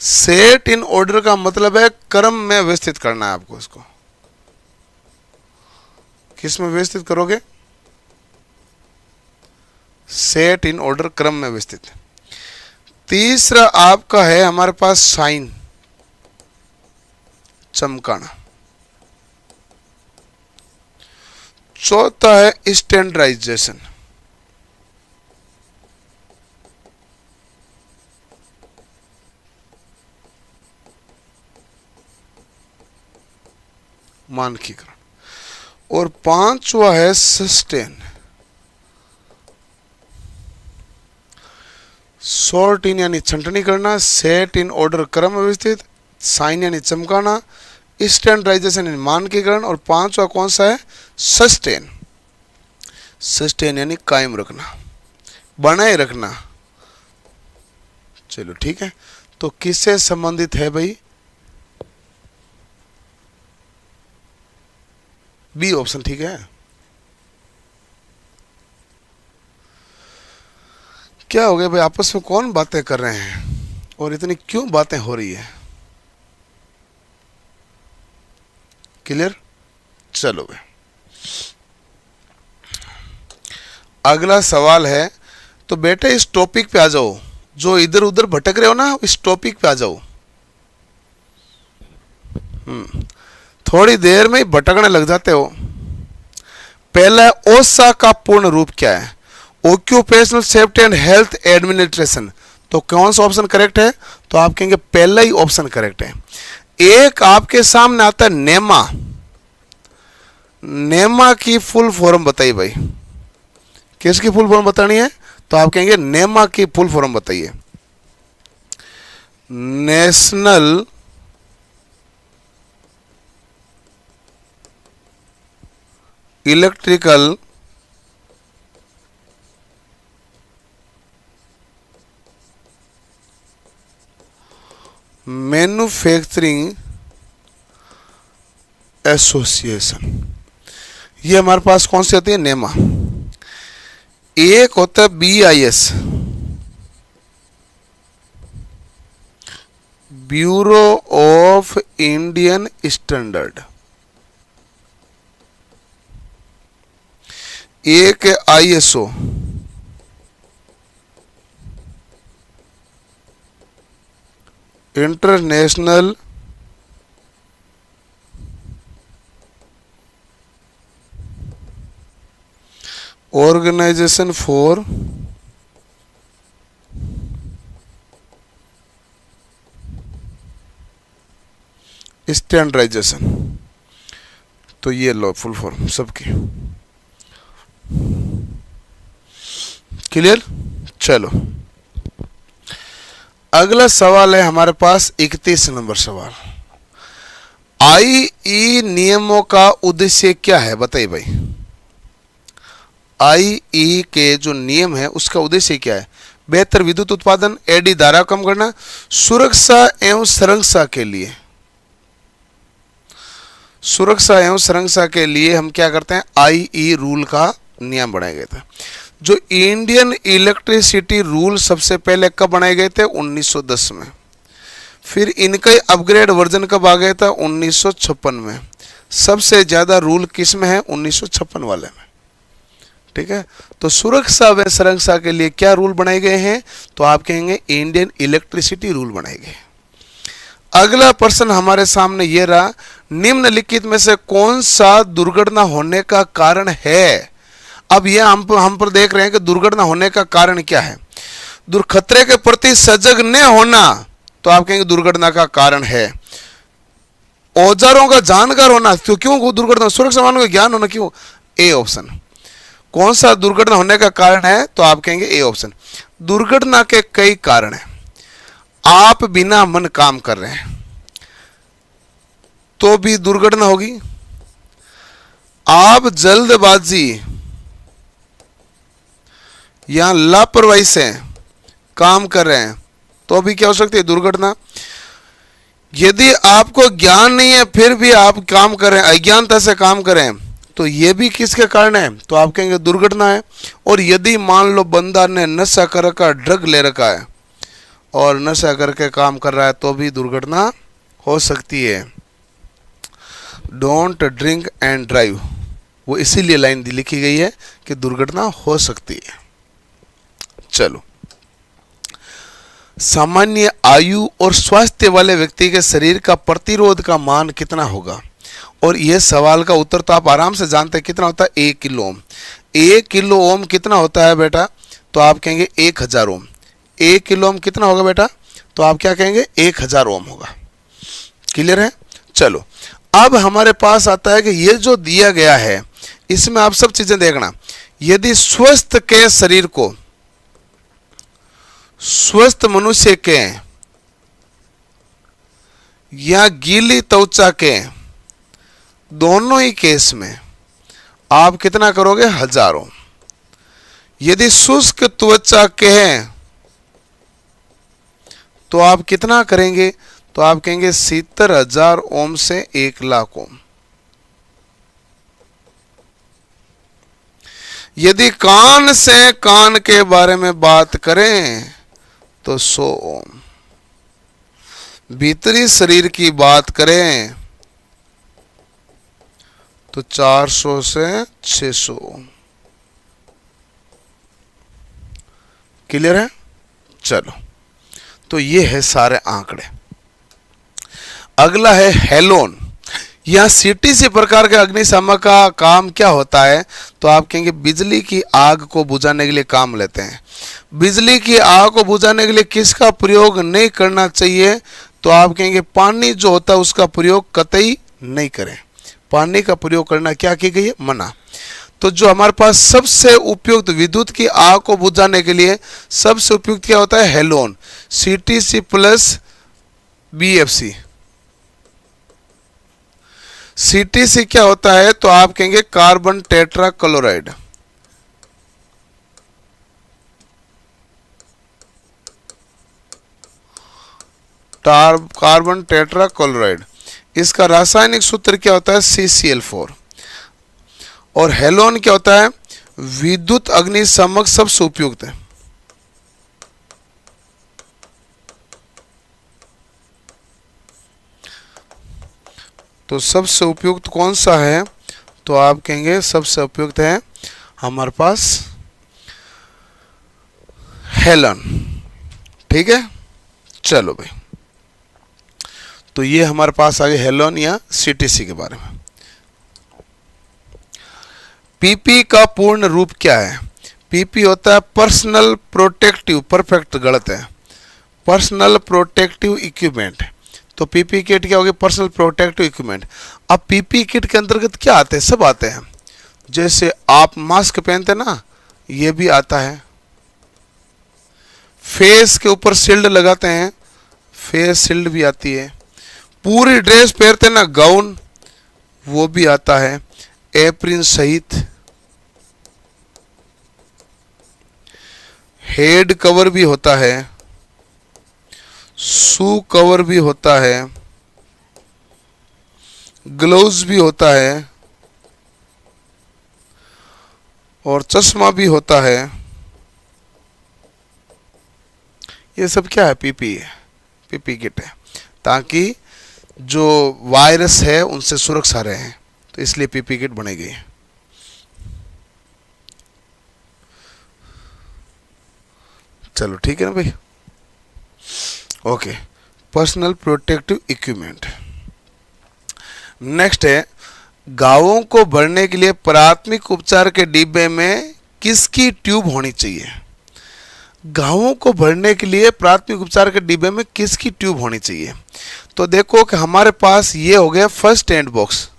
Set in order का मतलब है क्रम में व्यवस्थित करना है आपको। इसको किस में व्यवस्थित करोगे? सेट इन ऑर्डर, क्रम में व्यवस्थित। तीसरा आपका है हमारे पास साइन, चमकाना। चौथा है स्टैंडर्डाइजेशन। मानकीकरण। और पांचवा है सस्टेन। सॉर्ट इन यानी छंटनी करना, सेट इन ऑर्डर क्रम व्यवस्थित, साइन यानी चमकाना, स्टैंडर्डाइजेशन यानी मानकीकरण, और पांचवा कौन सा है? सस्टेन। सस्टेन यानी कायम रखना, बनाए रखना। चलो ठीक है, तो किससे संबंधित है भाई? बी ऑप्शन, ठीक है। क्या हो गया भाई, आपस में कौन बातें कर रहे हैं और इतनी क्यों बातें हो रही है? क्लियर? चलो भाई, अगला सवाल है। तो बेटे इस टॉपिक पे आ जाओ, जो इधर उधर भटक रहे हो ना, इस टॉपिक पे आ जाओ। थोड़ी देर में ही भटकने लग जाते हो। पहला, ओसा का पूर्ण रूप क्या है? Occupational safety and health administration. तो कौन सा ऑप्शन करेक्ट है? तो आप कहेंगे पहला ही ऑप्शन करेक्ट है। एक आपके सामने आता है नेमा। नेमा की फुल फॉर्म बताइए भाई, किसकी फुल फॉर्म बतानी है? तो आप कहेंगे नेमा की फुल फॉर्म बताइए। National electrical manufacturing association. ये हमारे पास कौन सी आती है? नेमा। एक होता है BIS, bureau of Indian standard. एक है ISO, international organisation for standardisation. तो ये लो फुल फॉर्म सबकी। क्लियर? चलो अगला सवाल है हमारे पास 31 नंबर सवाल। IE नियमों का उद्देश्य क्या है? बताइए भाई, IE के जो नियम है उसका उद्देश्य क्या है? बेहतर विद्युत उत्पादन, एडी धारा कम करना, सुरक्षा एवं संरक्षा के लिए। सुरक्षा एवं संरक्षा के लिए हम क्या करते हैं? IE रूल का नियम बनाए गए थे। जो इंडियन इलेक्ट्रिसिटी रूल सबसे पहले कब बनाए गए थे? 1910 में। फिर इनका अपग्रेड वर्जन कब आ गया था? 1956 में। सबसे ज्यादा रूल किस में है? 1956 वाले में। ठीक है, तो सुरक्षा व संरक्षा के लिए क्या रूल बनाए गए हैं? तो आप कहेंगे इंडियन इलेक्ट्रिसिटी रूल बनाए गए। अगला प्रश्न हमारे सामने ये रहा, निम्नलिखित में से कौन सा दुर्घटना होने का कारण है। अब ये हम पर देख रहे हैं कि दुर्घटना होने का कारण क्या है। खतरे के प्रति सजग न होना, तो आप कहेंगे दुर्घटना का कारण है। औजारों का जानकार होना, तो क्यों दुर्घटना, सुरक्षा वाहनों का ज्ञान होना, क्यों, ए ऑप्शन। कौन सा दुर्घटना होने का कारण है, तो आप कहेंगे ए ऑप्शन। दुर्घटना के कई कारण हैं। आप बिना मन काम कर रहे हैं तो भी दुर्घटना होगी। आप जल्दबाजी या लापरवाही से काम कर रहे हैं तो भी क्या हो सकती है, दुर्घटना। यदि आपको ज्ञान नहीं है फिर भी आप काम कर रहे हैं, अज्ञानता से काम करें, तो ये भी किसके कारण है, तो आप कहेंगे दुर्घटना है। और यदि मान लो बंदा ने नशा कर रखा, ड्रग ले रखा है और नशा करके काम कर रहा है तो भी दुर्घटना हो सकती है। डोंट ड्रिंक एंड ड्राइव, वो इसीलिए लाइन लिखी गई है कि दुर्घटना हो सकती है। चलो, सामान्य आयु और स्वास्थ्य वाले व्यक्ति के शरीर का प्रतिरोध का मान कितना होगा। और यह सवाल का उत्तर तो आप आराम से जानते हैं, कितना होता है, 1 किलो ओम। 1 किलो ओम कितना होता है बेटा, तो आप कहेंगे 1000 ओम। 1 किलो ओम कितना होगा बेटा, तो आप क्या कहेंगे, 1000 ओम होगा। क्लियर है। चलो, अब हमारे पास आता है कि ये जो दिया गया है इसमें आप सब चीजें देखना। यदि स्वस्थ के शरीर को, स्वस्थ मनुष्य के या गीली त्वचा के, दोनों ही केस में आप कितना करोगे, 1000 ओम। यदि शुष्क त्वचा के हैं तो आप कितना करेंगे, तो आप कहेंगे 70,000 ओम से 1,00,000 ओम। यदि कान से कान के बारे में बात करें तो 100 ओम। भीतरी शरीर की बात करें तो 400 से 600 ओम। क्लियर है। चलो, तो ये है सारे आंकड़े। अगला है हेलोन। यह सीटीसी प्रकार के अग्निशामक का काम क्या होता है, तो आप कहेंगे बिजली की आग को बुझाने के लिए काम लेते हैं। बिजली की आग को बुझाने के लिए किसका प्रयोग नहीं करना चाहिए, तो आप कहेंगे पानी जो होता है उसका प्रयोग कतई नहीं करें। पानी का प्रयोग करना क्या की गई है, मना। तो जो हमारे पास सबसे उपयुक्त विद्युत की आग को बुझाने के लिए सबसे उपयुक्त क्या होता है, halon, CTC plus BFC. CTC क्या होता है, तो आप कहेंगे कार्बन टेट्रा क्लोराइड। कार्बन टेट्रा क्लोराइड, इसका रासायनिक सूत्र क्या होता है, CCl4। और हेलोन क्या होता है, विद्युत अग्निशामक सबसे उपयुक्त है। तो सबसे उपयुक्त कौन सा है, तो आप कहेंगे सबसे उपयुक्त है हमारे पास हेलन। ठीक है। चलो भाई, तो ये हमारे पास आ गया हेलोन या सीटीसी के बारे में। पीपी का पूर्ण रूप क्या है, पीपी होता है पर्सनल प्रोटेक्टिव, परफेक्ट गलत है, पर्सनल प्रोटेक्टिव इक्विपमेंट। तो पीपी किट क्या होगी, पर्सनल प्रोटेक्टिव इक्विपमेंट। अब पीपी किट के अंतर्गत क्या आते हैं, सब आते हैं। जैसे आप मास्क पहनते हैं ना, ये भी आता है। फेस के ऊपर शील्ड लगाते हैं, फेस शील्ड भी आती है। पूरी ड्रेस पहनते हैं ना, गाउन, वो भी आता है, एप्रिन सहित। हेड कवर भी होता है, शू कवर भी होता है, ग्लव्स भी होता है और चश्मा भी होता है। ये सब क्या है, पीपी है, पीपी किट है, ताकि जो वायरस है उनसे सुरक्षा रहे, तो इसलिए पीपी किट बनाई गई है। चलो ठीक है ना भाई, okay. Personal protective equipment. Next है, घावों को भरने के लिए प्राथमिक उपचार के डिब्बे में किसकी ट्यूब होनी चाहिए? घावों को भरने के लिए प्राथमिक उपचार के डिब्बे में किसकी ट्यूब होनी चाहिए? तो देखो कि हमारे पास ये हो गया first aid box,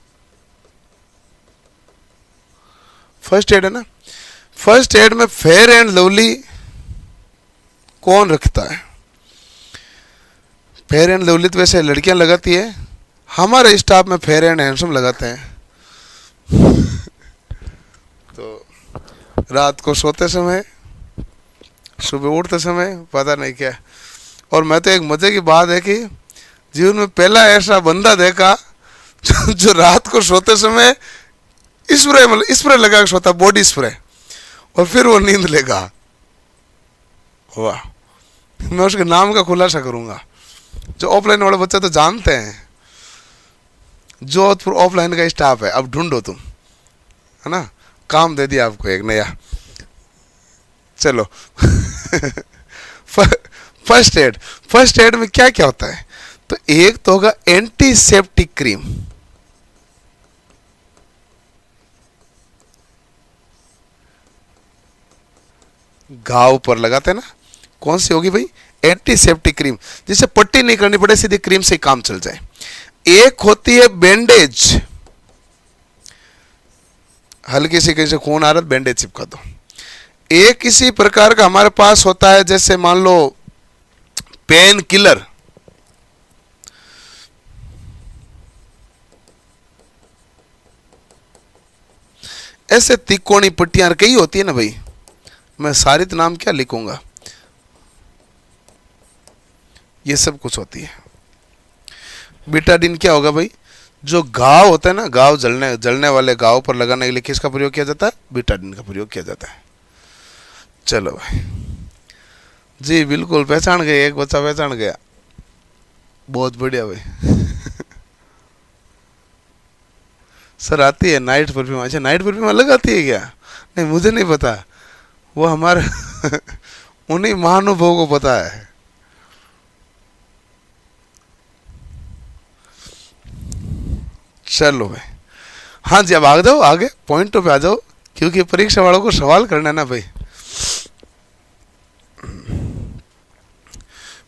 first aid है ना। फर्स्ट एड में फेयर एंड लवली कौन रखता है? फेयर एंड लवली तो वैसे लड़कियां लगाती है, हमारे स्टाफ में फेयर एंड हैंडसम लगाते हैं। तो रात को सोते समय, सुबह उठते समय, पता नहीं क्या। और मैं तो एक मजे की बात है कि जीवन में पहला ऐसा बंदा देखा जो रात को सोते समय स्प्रे, मतलब स्प्रे लगा के सोता, बॉडी स्प्रे, और फिर वो नींद लेगा। वाह, मैं उसके नाम का खुलासा करूंगा। जो ऑफलाइन वाले बच्चे तो जानते हैं, जोधपुर ऑफलाइन का स्टाफ है, अब ढूंढो तुम, है ना, काम दे दिया आपको एक नया। चलो फर्स्ट एड, फर्स्ट एड में क्या क्या होता है? तो एक तो होगा एंटीसेप्टिक क्रीम, घाव पर लगाते हैं ना, कौन सी होगी भाई? एंटीसेप्टिक क्रीम, जिससे पट्टी नहीं करनी पड़े, सीधे क्रीम से काम चल जाए। एक होती है बैंडेज, हल्की सी कहीं से खून आ रहा है, बैंडेज चिपका दो। एक इसी प्रकार का हमारे पास होता है, जैसे मान लो पेन किलर, ऐसे तिकोनी पट्टियां कई होती है ना भाई, मैं सारी तो नाम क्या लिखूंगा, ये सब कुछ होती है। बीटाडीन क्या होगा भाई? जो घाव होता है ना, घाव जलने वाले घाव पर लगाने के लिए किसका प्रयोग किया जाता है? बीटाडीन का प्रयोग किया जाता है। चलो भाई जी, बिल्कुल पहचान गए, एक बच्चा पहचान गया, बहुत बढ़िया भाई। सर आती है नाइट परफ्यूम? अच्छा, नाइट परफ्यूम अलग आती है क्या? नहीं, मुझे नहीं पता, वो हमारे उन्हीं महानुभवों को पता है। चलो भाई, हाँ जी, अब आ जाओ, आगे पॉइंटों पे आ जाओ, क्योंकि परीक्षा वालों को सवाल करना है ना भाई।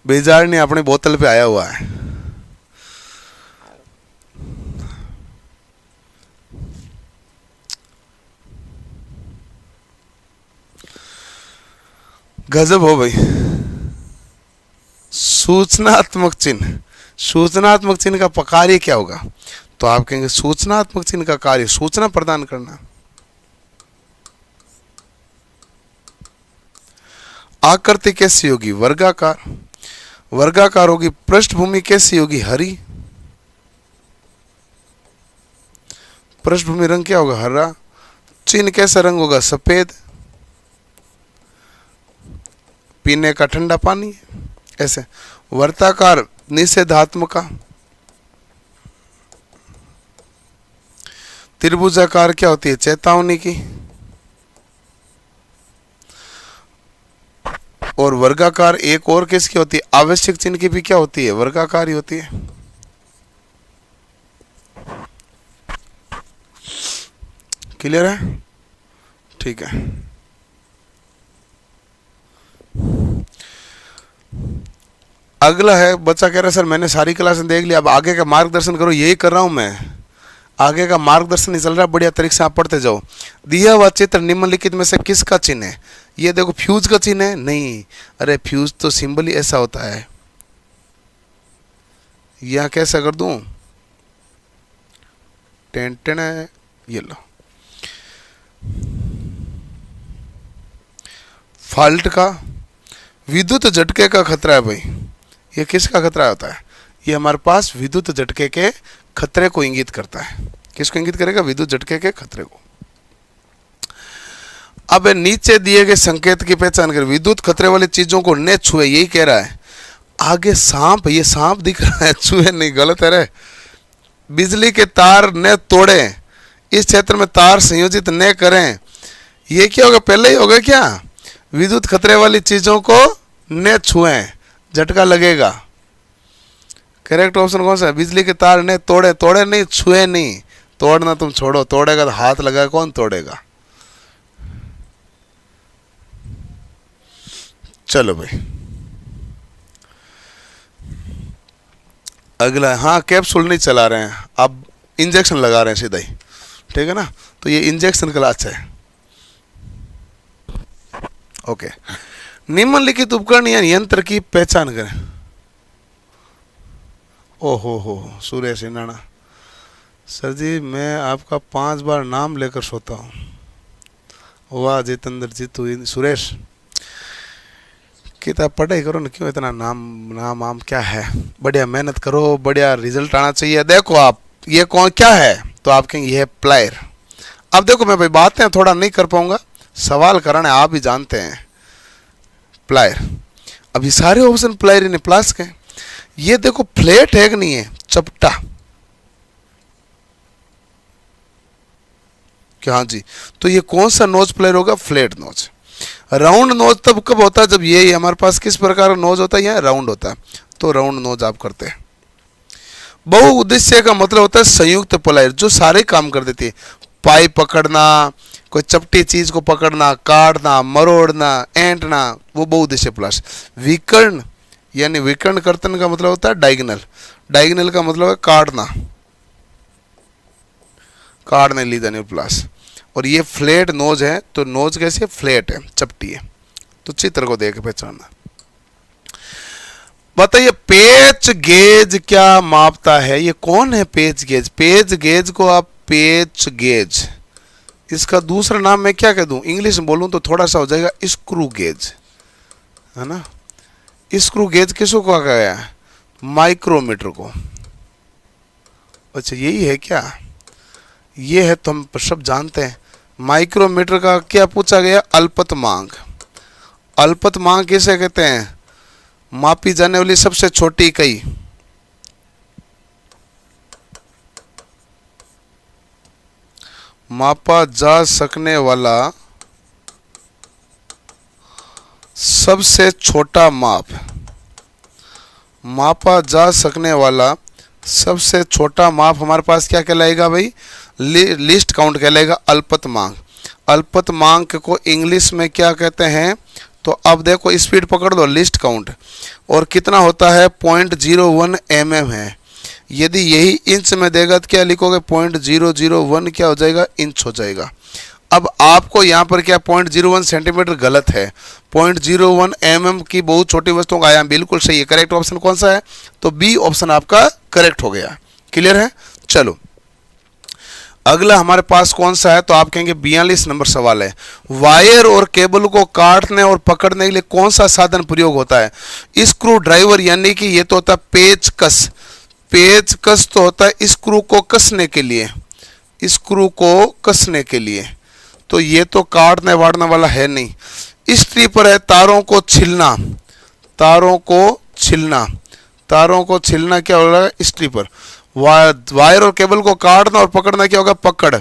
बेजार ने अपनी बोतल पे आया हुआ है। गजब हो भाई। सूचनात्मक चिन्ह, सूचनात्मक चिन्ह का कार्य क्या होगा? तो आप कहेंगे सूचनात्मक चिन्ह का कार्य सूचना प्रदान करना। आकृति कैसी होगी? वर्गाकार। वर्गाकार होगी। पृष्ठभूमि कैसी होगी? हरी। पृष्ठभूमि रंग क्या होगा? हरा। चिन्ह कैसा रंग होगा? सफेद। पीने का ठंडा पानी, ऐसे। वर्ताकार निषेधात्मक। त्रिभुजाकार क्या होती है? चेतावनी की। और वर्गाकार एक और किसकी होती है? आवश्यक चिन्ह की भी क्या होती है? वर्गाकार ही होती है। क्लियर है? ठीक है। अगला है, बच्चा कह रहा है सर मैंने सारी क्लासें देख ली, अब आगे का मार्गदर्शन करो। यही कर रहा हूं मैं, आगे का मार्गदर्शन नहीं चल रहा, बढ़िया तरीके से आप पढ़ते जाओ। दिया हुआ चित्र निम्नलिखित में से किसका चिन्ह है? ये देखो, फ्यूज का चिन्ह है? नहीं, अरे फ्यूज तो सिंबल ही ऐसा होता है। यहां कैसा कर दूं? टेंटन है, ये लो। फॉल्ट का, विद्युत झटके का खतरा है भाई। ये किसका खतरा होता है? ये हमारे पास विद्युत झटके के खतरे को इंगित करता है। किसको इंगित करेगा? विद्युत झटके के खतरे को। अब नीचे दिए गए संकेत की पहचान कर। विद्युत खतरे वाली चीजों को न छुए, यही कह रहा है। आगे सांप, ये सांप दिख रहा है, छुए नहीं, गलत है रे। बिजली के तार न तोड़े, इस क्षेत्र में तार संयोजित न करें, ये क्या होगा? पहले ही होगा क्या? विद्युत खतरे वाली चीजों को न छुएं, झटका लगेगा। करेक्ट ऑप्शन कौन सा है? बिजली के तार ने तोड़े, तोड़े नहीं, छुए नहीं। तोड़ना तुम छोड़ो, तोड़ेगा तो हाथ लगा कौन तोड़ेगा। चलो भाई अगला, हाँ कैप्सूल नहीं चला रहे हैं, अब इंजेक्शन लगा रहे हैं सीधा ही, ठीक है ना। तो ये इंजेक्शन क्लास है। ओके, निम्नलिखित उपकरण या यंत्र की पहचान करें। ओहो हो सुरेश इनाना, सर जी मैं आपका 5 बार नाम लेकर सोता हूँ। वाह जितेंद्र जी, तू सुरेश किताब पढ़ाई करो ना, क्यों इतना नाम नाम आम क्या है। बढ़िया मेहनत करो, बढ़िया रिजल्ट आना चाहिए। देखो आप ये कौन क्या है, तो आप कहेंगे ये है प्लायर। अब देखो मैं भाई बातें थोड़ा नहीं कर पाऊंगा, सवाल कराने आप ही जानते हैं। प्लायर, अभी सारे ऑप्शन प्लायर ने प्लास के। ये देखो फ्लैट है कि नहीं है, चपटा। क्या हाँ जी, तो ये कौन सा नोज प्लेयर होगा? Flat knows. राउंड नोज तब कब होता है? जब ये हमारे पास किस प्रकार का नोज होता है? यह राउंड होता है, तो राउंड नोज आप करते हैं। बहुउद्देश्य का मतलब होता है संयुक्त प्लायर, जो सारे काम कर देती है। पाइप पकड़ना, कोई चपटी चीज को पकड़ना, काटना, मरोड़ना, ऐंठना, वो बहुउद्देश्य प्लास। विकर्ण यानी विकर्ण कर्तन का मतलब होता है डायगोनल। डायगोनल का मतलब है काटना, काटने ली जाने प्लास। और ये फ्लैट नोज है, तो नोज कैसे फ्लैट है, चपटी है। तो चित्र को देख पहचानना। बताइए पेच गेज क्या मापता है? ये कौन है पेच गेज? पेच गेज को आप पेच गेज, इसका दूसरा नाम मैं क्या कह दूं? इंग्लिश में बोलूं तो थोड़ा सा हो जाएगा स्क्रू गेज, है ना। स्क्रू गेज किसको कहा गया है? माइक्रोमीटर को। अच्छा यही है क्या? ये है तो हम सब जानते हैं। माइक्रोमीटर का क्या पूछा गया? अल्पतमांक। अल्पतमांक किसे कहते हैं? मापी जाने वाली सबसे छोटी इकाई। मापा जा सकने वाला सबसे छोटा माप। मापा जा सकने वाला सबसे छोटा माप हमारे पास क्या कहलाएगा भाई? लिस्ट काउंट कहलाएगा, अल्पतमांक। अल्पतमांक को इंग्लिश में क्या कहते हैं? तो अब देखो स्पीड पकड़ लो, लिस्ट काउंट। और कितना होता है? 0.01 mm है। यदि यही इंच में देगा तो क्या लिखोगे? 0.001 क्या हो जाएगा? इंच हो जाएगा। अब आपको यहाँ पर क्या 0.01 सेंटीमीटर गलत है। 0.01 mm की बहुत छोटी वस्तुओं का आयाम बिल्कुल सही है। करेक्ट ऑप्शन कौन सा है? तो बी ऑप्शन आपका करेक्ट हो गया। क्लियर है? चलो अगला हमारे पास कौन सा है? तो आप कहेंगे 42 नंबर सवाल है। वायर और केबल को काटने और पकड़ने के लिए कौन सा साधन प्रयोग होता है? स्क्रू ड्राइवर, यानी कि ये तो होता है पेचकस। पेचकस तो होता है स्क्रू को कसने के लिए, स्क्रू को कसने के लिए। तो ये तो काटने वाड़ने वाला है नहीं। स्ट्रिपर है तारों को छिलना, तारों को छिलना, तारों को छिलना क्या होगा? स्ट्रिपर। वायर और केबल को काटना और पकड़ना क्या होगा? पकड़।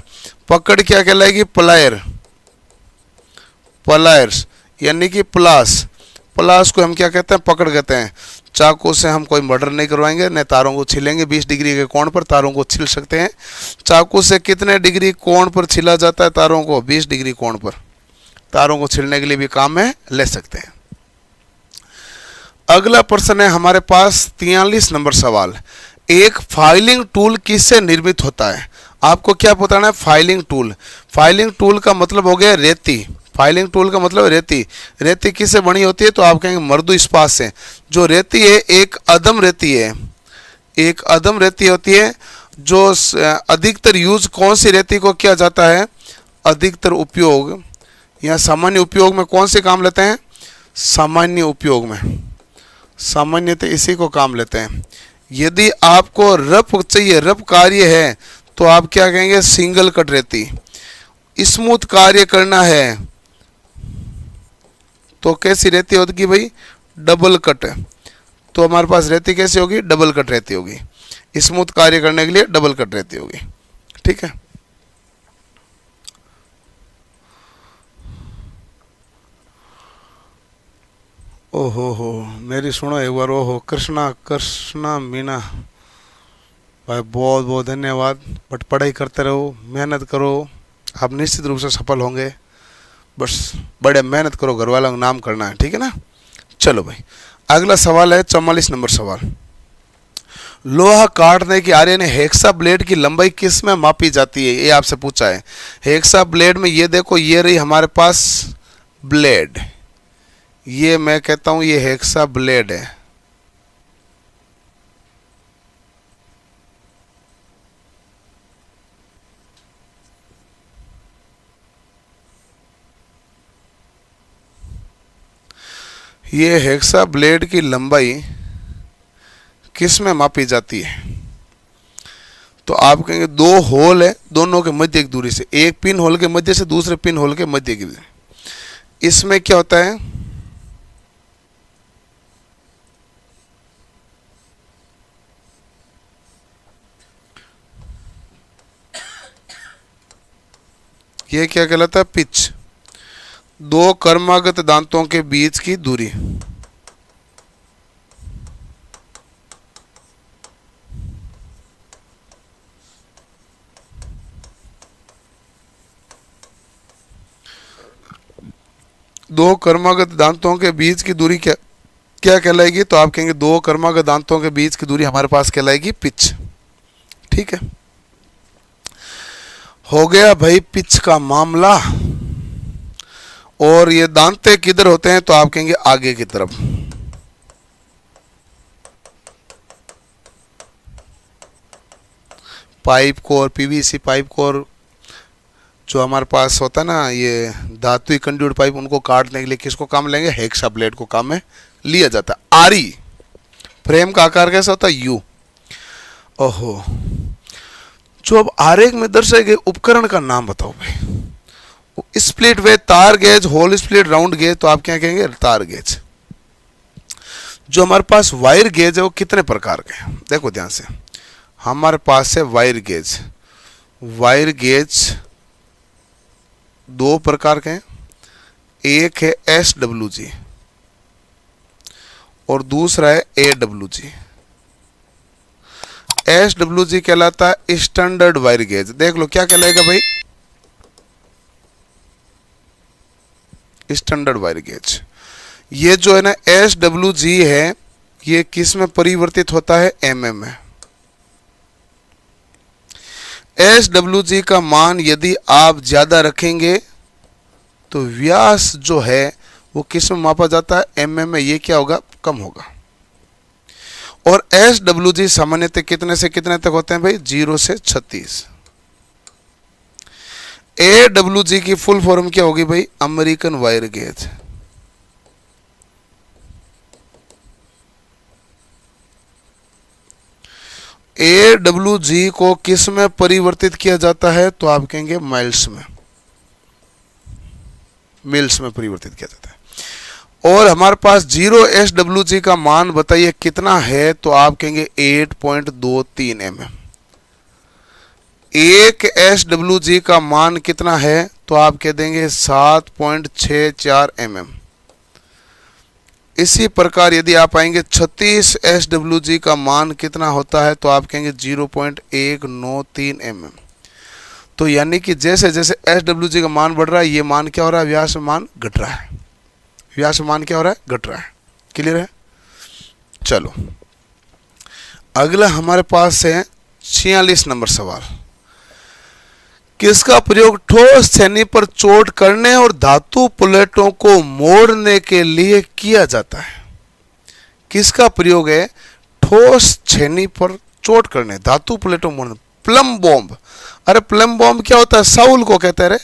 पकड़ क्या कहलाएगी? प्लायर। प्लायर्स यानी कि प्लास। प्लास को हम क्या कहते हैं? पकड़ कहते हैं। चाकू से हम कोई मर्डर नहीं करवाएंगे, न तारों को छिलेंगे। 20 डिग्री के कोण पर तारों को छिल सकते हैं। चाकू से कितने डिग्री कोण पर छिला जाता है तारों को? 20 डिग्री कोण पर। तारों को छिलने के लिए भी काम में ले सकते हैं। अगला प्रश्न है हमारे पास 43 नंबर सवाल। एक फाइलिंग टूल किससे निर्मित होता है? आपको क्या बताना है? Filing tool. फाइलिंग टूल का मतलब हो गया रेती। फाइलिंग टूल का मतलब रेती। रेती किससे बनी होती है? तो आप कहेंगे मृदु इस्पात से। जो रेती है एक अदम रेती है, एक अदम रेती होती है। जो अधिकतर यूज कौन सी रेती को किया जाता है? अधिकतर उपयोग या सामान्य उपयोग में कौन से काम लेते हैं? सामान्य उपयोग में, सामान्यतः इसी को काम लेते हैं। यदि आपको रफ चाहिए, रफ कार्य है, तो आप क्या कहेंगे? सिंगल कट रेती। स्मूथ कार्य करना है तो कैसी रेती होगी भाई? Double cut. तो हमारे पास रेती कैसी होगी? डबल कट रेती होगी। स्मूथ कार्य करने के लिए डबल कट रेती होगी। ठीक है। ओहो, मेरी सुनो एक बार। ओहो, कृष्णा कृष्णा मीना भाई, बहुत बहुत धन्यवाद। बट पढ़ाई करते रहो, मेहनत करो, आप निश्चित रूप से सफल होंगे। बस बड़े मेहनत करो, घर वालों का नाम करना है, ठीक है ना। चलो भाई, अगला सवाल है 44 नंबर सवाल। लोहा काटने की आर्य ने हेक्सा ब्लेड की लंबाई किस में मापी जाती है, ये आपसे पूछा है। हेक्सा ब्लेड में ये देखो, ये रही हमारे पास ब्लेड, ये मैं कहता हूं ये हेक्सा ब्लेड है। ये हेक्सा ब्लेड की लंबाई किस में मापी जाती है? तो आप कहेंगे दो होल है, दोनों के मध्य की दूरी से, एक पिन होल के मध्य से दूसरे पिन होल के मध्य की दूरी। इसमें क्या होता है, ये क्या कहलाता है, पिच। दो कर्मागत दांतों के बीच की दूरी। दो कर्मागत दांतों के बीच की दूरी क्या क्या कहलाएगी? तो आप कहेंगे दो कर्मागत दांतों के बीच की दूरी हमारे पास कहलाएगी पिच। ठीक है, हो गया भाई पिच का मामला। और ये दांते किधर होते हैं? तो आप कहेंगे आगे की तरफ। पाइप को और पीवीसी पाइप को और जो हमारे पास होता है ना ये धातु कंड्यूट पाइप, उनको काटने के लिए किसको काम लेंगे? हेक्सा ब्लेड को काम में लिया जाता है। आरी फ्रेम का आकार कैसा होता है? यू। ओहो, जो अब आरेख में दर्शाए गए उपकरण का नाम बताओ भाई। स्प्लिट वे, तार gauge, hole split, round gauge. तो आप क्या कहेंगे? तार गेज। जो हमारे पास वायर गेज है वो कितने प्रकार के हैं? देखो ध्यान से, हमारे पास है वायर गेज। वायर गेज दो प्रकार के हैं, एक है SWG और दूसरा है AWG। SWG कहलाता है स्टैंडर्ड वायर गेज। देख लो क्या कहलाएगा भाई? Standard wire gauge. ये जो है ना SWG है, ये किस में परिवर्तित होता है? mm में। SWG का मान यदि आप ज्यादा रखेंगे तो व्यास जो है वो किस में मापा जाता है? mm में। ये क्या होगा? कम होगा। और SWG सामान्यतः कितने से कितने तक होते हैं भाई? 0 से 36। AWG की फुल फॉर्म क्या होगी भाई? American wire gauge. AWG को किस में परिवर्तित किया जाता है? तो आप कहेंगे माइल्स में, मिल्स में परिवर्तित किया जाता है। और हमारे पास 0 SWG का मान बताइए कितना है? तो आप कहेंगे 8.23 mm। एक SWG का मान कितना है? तो आप कह देंगे 7.64 mm। इसी प्रकार यदि आप आएंगे 36 SWG का मान कितना होता है? तो आप कहेंगे 0.193 mm। तो यानी कि जैसे जैसे SWG का मान बढ़ रहा है, ये मान क्या हो रहा है? व्यास में मान घट रहा है। व्यास में मान क्या हो रहा है? घट रहा है। क्लियर है? चलो अगला हमारे पास है 46 नंबर सवाल। किसका प्रयोग ठोस छेनी पर चोट करने और धातु प्लेटों को मोड़ने के लिए किया जाता है? किसका प्रयोग है ठोस छेनी पर चोट करने, धातु प्लेटों मोड़ने? Plum bomb. अरे प्लम बॉम्ब क्या होता है? साउल को कहते हैं। रे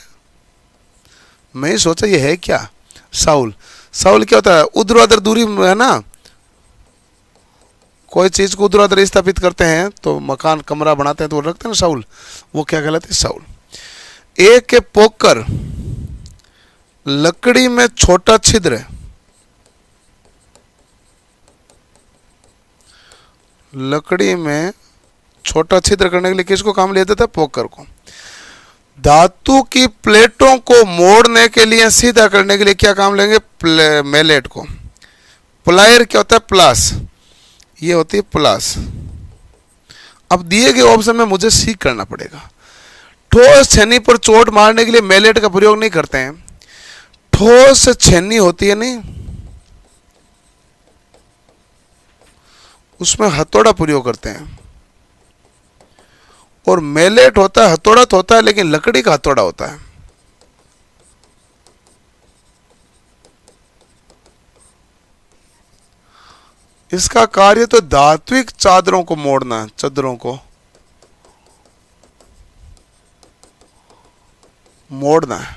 मैं ही सोचा ये है क्या साउल। साउल क्या होता है? ऊर्ध्वाधर दूरी में है ना, कोई चीज को ऊर्ध्वाधर स्थापित करते हैं तो मकान कमरा बनाते हैं तो वो रखते हैं ना साउल, वो क्या कहलाते हैं? साउल। एक के पोकर, लकड़ी में छोटा छिद्र है, लकड़ी में छोटा छिद्र करने के लिए किसको काम लिया जाता है? पोकर को। धातु की प्लेटों को मोड़ने के लिए, सीधा करने के लिए क्या काम लेंगे? मेलेट को। प्लायर क्या होता है? प्लास, ये होती है प्लास। अब दिए गए ऑप्शन में मुझे सी करना पड़ेगा। ठोस छेनी पर चोट मारने के लिए मैलेट का प्रयोग नहीं करते हैं। ठोस छेनी होती है नहीं, उसमें हथौड़ा प्रयोग करते हैं, और मैलेट होता है, हथौड़ा तो होता है लेकिन लकड़ी का हथौड़ा होता है। इसका कार्य तो धात्विक चादरों को मोड़ना है, चादरों को मोड़ना है,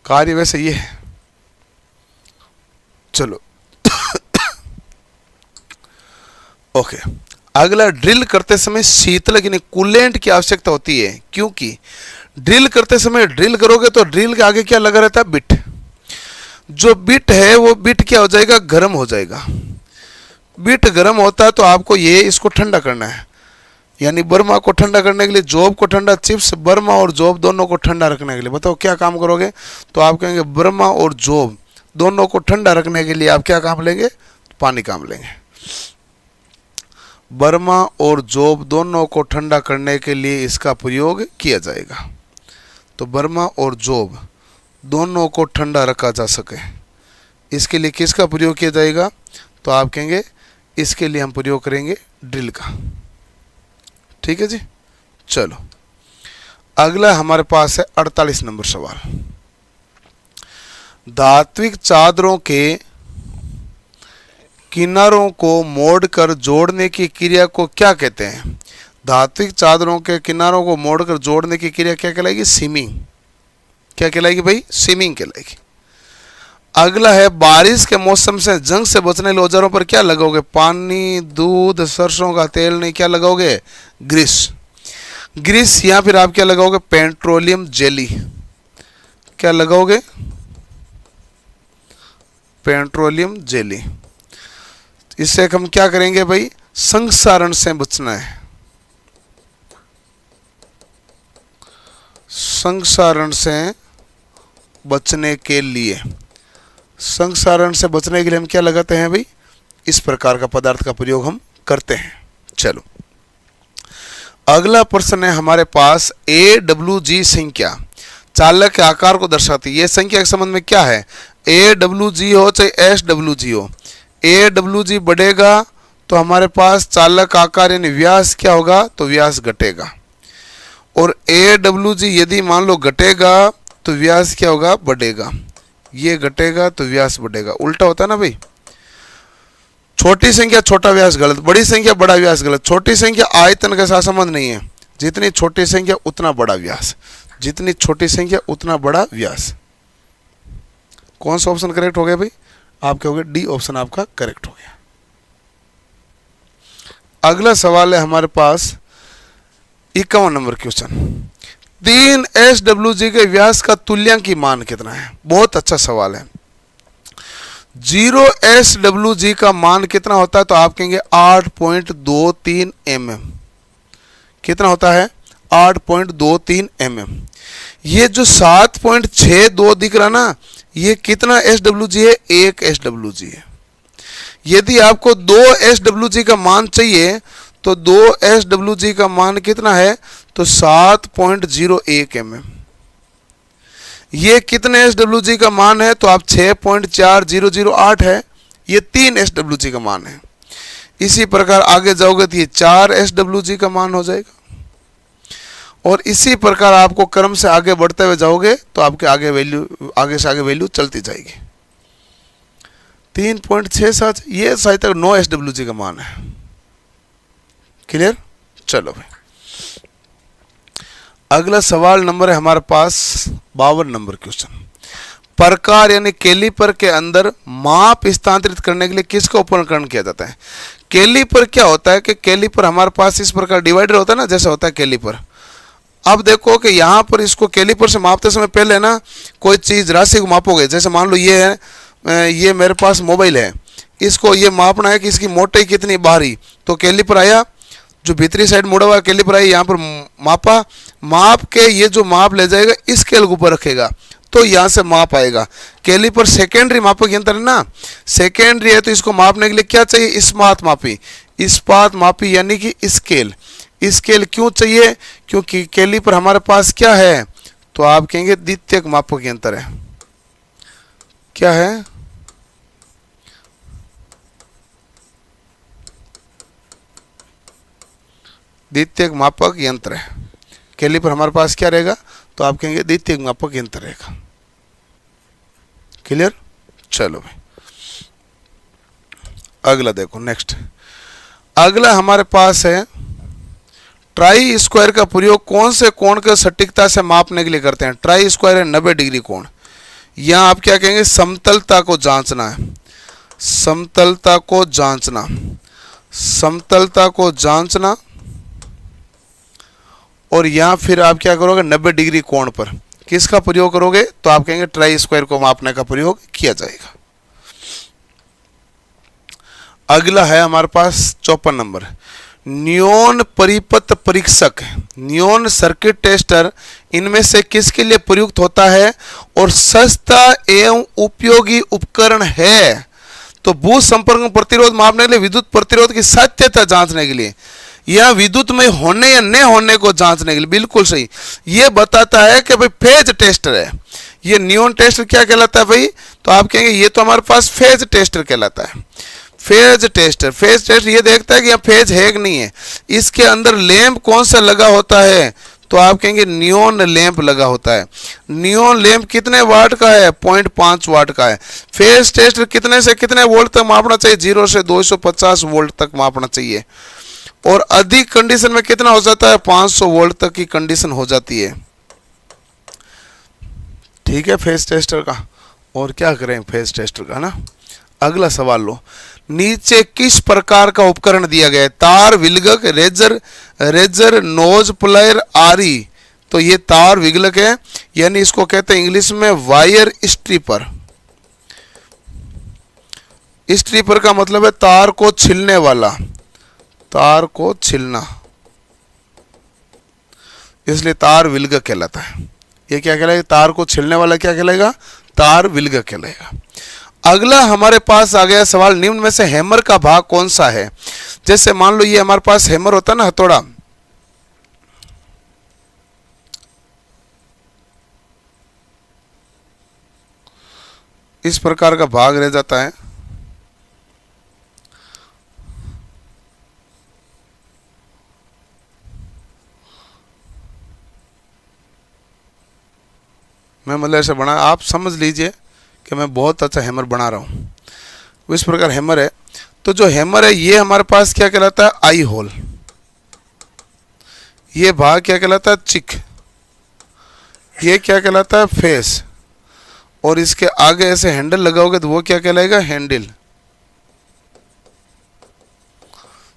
कार्य वैसे ये है। चलो ओके। अगला, ड्रिल करते समय शीतलक यानी कूलेंट की आवश्यकता होती है, क्योंकि ड्रिल करते समय ड्रिल करोगे तो ड्रिल के आगे क्या लगा रहता है? बिट। जो बिट है वो बिट क्या हो जाएगा? गर्म हो जाएगा। बिट गर्म होता है तो आपको ये इसको ठंडा करना है, यानी बर्मा को ठंडा करने के लिए, जॉब को ठंडा, चिप्स बर्मा और जॉब दोनों को ठंडा रखने के लिए बताओ क्या काम करोगे? तो आप कहेंगे बर्मा और जॉब दोनों को ठंडा रखने के लिए आप क्या काम लेंगे? पानी काम लेंगे। बर्मा और जॉब दोनों को ठंडा करने के लिए इसका प्रयोग किया जाएगा। तो बर्मा और जॉब दोनों को ठंडा रखा जा सके, इसके लिए किसका प्रयोग किया जाएगा? तो आप कहेंगे इसके लिए हम प्रयोग करेंगे ड्रिल का। ठीक है जी। चलो अगला हमारे पास है 48 नंबर सवाल। धात्विक चादरों के किनारों को मोड़कर जोड़ने की क्रिया को क्या कहते हैं? धात्विक चादरों के किनारों को मोड़कर जोड़ने की क्रिया क्या कहलाएगी? सीमिंग। क्या कहलाएगी भाई? सीमिंग कहलाएगी। अगला है, बारिश के मौसम से जंग से बचने के औजारों पर क्या लगाओगे? पानी, दूध, सरसों का तेल नहीं, क्या लगाओगे? ग्रीस। ग्रीस या फिर आप क्या लगाओगे? Petroleum jelly. क्या लगाओगे? Petroleum jelly. इससे हम क्या करेंगे भाई? संक्षारण से बचना है। संक्षारण से बचने के लिए, संक्षारण से बचने के लिए हम क्या लगाते हैं भाई? इस प्रकार का पदार्थ का प्रयोग हम करते हैं। चलो अगला प्रश्न है हमारे पास, AWG संख्या चालक के आकार को दर्शाती है। ये संख्या के संबंध में क्या है? AWG हो चाहे SWG हो, AWG बढ़ेगा तो हमारे पास चालक आकार यानी व्यास क्या होगा? तो व्यास घटेगा। और AWG यदि मान लो घटेगा तो व्यास क्या होगा? बढ़ेगा। ये घटेगा तो व्यास बढ़ेगा, उल्टा होता है ना भाई। छोटी संख्या छोटा व्यास गलत, बड़ी संख्या बड़ा व्यास गलत। छोटी संख्या आयतन के साथ संबंध नहीं है, जितनी छोटी संख्या उतना बड़ा व्यास, जितनी छोटी संख्या उतना बड़ा व्यास। कौन सा ऑप्शन करेक्ट हो गया भाई? आप कहोगे डी ऑप्शन आपका करेक्ट हो गया। अगला सवाल है हमारे पास 51 नंबर क्वेश्चन। 3 SWG के व्यास का तुल्यांकी मान कितना है? बहुत अच्छा सवाल है। 0 SWG का मान कितना होता है? तो आप कहेंगे 8.23 mm। कितना होता है? 8.23 mm। ये जो 7.62 दिख रहा ना, ये कितना SWG है? 1 SWG है। यदि आपको 2 SWG का मान चाहिए तो 2 SWG का मान कितना है? तो 7.01 mm। ये कितने SWG का मान है? तो आप 6.4008 है। ये 3 SWG का मान है। इसी प्रकार आगे जाओगे तो ये 4 SWG का मान हो जाएगा, और इसी प्रकार आपको क्रम से आगे बढ़ते हुए जाओगे तो आपके आगे वैल्यू, आगे से आगे वैल्यू चलती जाएगी। 3.67 ये शायद तक 9 SWG का मान है। क्लियर? चलो भाई अगला सवाल नंबर है हमारे पास 52 नंबर क्वेश्चन। प्रकार यानी कैलीपर के अंदर माप स्थानांतरित करने के लिए किसका उपकरण किया जाता है? कैलीपर क्या होता है कि कैलीपर हमारे पास इस प्रकार डिवाइडर होता है ना, जैसे होता है कैलीपर। अब देखो कि यहाँ पर इसको कैलीपर से मापते समय पहले ना कोई चीज़ राशि को मापोगे। जैसे मान लो ये है, ये मेरे पास मोबाइल है, इसको ये मापना है कि इसकी मोटाई कितनी बाहरी, तो कैलीपर आया, जो भीतरी साइड मुड़ा हुआ कैलीपर आई, यहाँ पर मापा, माप के ये जो माप ले जाएगा इस स्केल के ऊपर रखेगा, तो यहाँ से माप आएगा। कैलिपर सेकेंडरी मापक यंत्र है ना, सेकेंडरी है, तो इसको मापने के लिए क्या चाहिए? इस्पात मापी। इस्पात मापी यानी कि स्केल। स्केल क्यों चाहिए? क्योंकि कैलिपर हमारे पास क्या है? तो आप कहेंगे द्वितीयक मापक यंत्र है। क्या है? द्वितीयक मापक यंत्र है। कैलिपर हमारे पास क्या रहेगा? तो आप कहेंगे द्वितीयक मापक यंत्र रहेगा। क्लियर? चलो भाई, अगला देखो, नेक्स्ट। अगला हमारे पास है ट्राई स्क्वायर का प्रयोग कौन से कोण को सटीकता से मापने के लिए करते हैं? ट्राई स्क्वायर है 90 डिग्री कोण। यहां आप क्या कहेंगे? समतलता को जांचना है। समतलता को जांचना, समतलता को जांचना। और यहां फिर आप क्या करोगे? 90 डिग्री कोण पर किसका प्रयोग करोगे? तो आप कहेंगे ट्राई स्क्वायर को मापने का प्रयोग किया जाएगा। अगला है हमारे पास 54 नंबर, नियोन परिपथ परीक्षक, नियोन सर्किट टेस्टर इनमें से किसके लिए प्रयुक्त होता है और सस्ता एवं उपयोगी उपकरण है? तो भू संपर्क प्रतिरोध मापने के लिए, विद्युत प्रतिरोध की सत्यता जांचने के लिए, या विद्युत में होने या न होने को जांचने के लिए। बिल्कुल सही, ये बताता है कि भाई फेज टेस्टर है। ये नियोन टेस्टर क्या कहलाता है भाई? तो आप कहेंगे ये तो हमारे पास फेज टेस्टर कहलाता है। फेज टेस्टर, फेज टेस्टर ये देखता है कि यहाँ फेज है कि नहीं है। इसके अंदर लैंप कौन सा लगा होता है? तो आप कहेंगे नियोन लैंप लगा होता है। नियोन लैंप कितने वाट का है? 0.5 वाट का है। फेज टेस्टर कितने से कितने वोल्ट तक मापना चाहिए? 0 से 250 वोल्ट तक मापना चाहिए। और अधिक कंडीशन में कितना हो जाता है? 500 वोल्ट तक की कंडीशन हो जाती है। ठीक है फेज टेस्टर का। और क्या करें फेज टेस्टर का ना। अगला सवाल लो, नीचे किस प्रकार का उपकरण दिया गया है? तार विलगक, रेजर, नोज प्लायर, आरी। तो ये तार विगलक है, यानी इसको कहते हैं इंग्लिश में वायर स्ट्रिपर। स्ट्रिपर का मतलब है तार को छिलने वाला, तार को छिलना, इसलिए तार विलगक कहलाता है। ये क्या कहलाएगा? तार को छिलने वाला क्या कहलाएगा? तार विलगक कहलाएगा। अगला हमारे पास आ गया सवाल, निम्न में से हैमर का भाग कौन सा है? जैसे मान लो ये हमारे पास हैमर होता है ना, हथौड़ा, इस प्रकार का भाग रह जाता है। मैं मतलब ऐसे बना, आप समझ लीजिए कि मैं बहुत अच्छा हैमर बना रहा हूँ। इस प्रकार हैमर है। तो जो हैमर है ये हमारे पास क्या कहलाता है? आई होल। ये भाग क्या कहलाता है? चिक। ये क्या कहलाता है? फेस। और इसके आगे ऐसे हैंडल लगाओगे तो वो क्या कहलाएगा? हैंडल।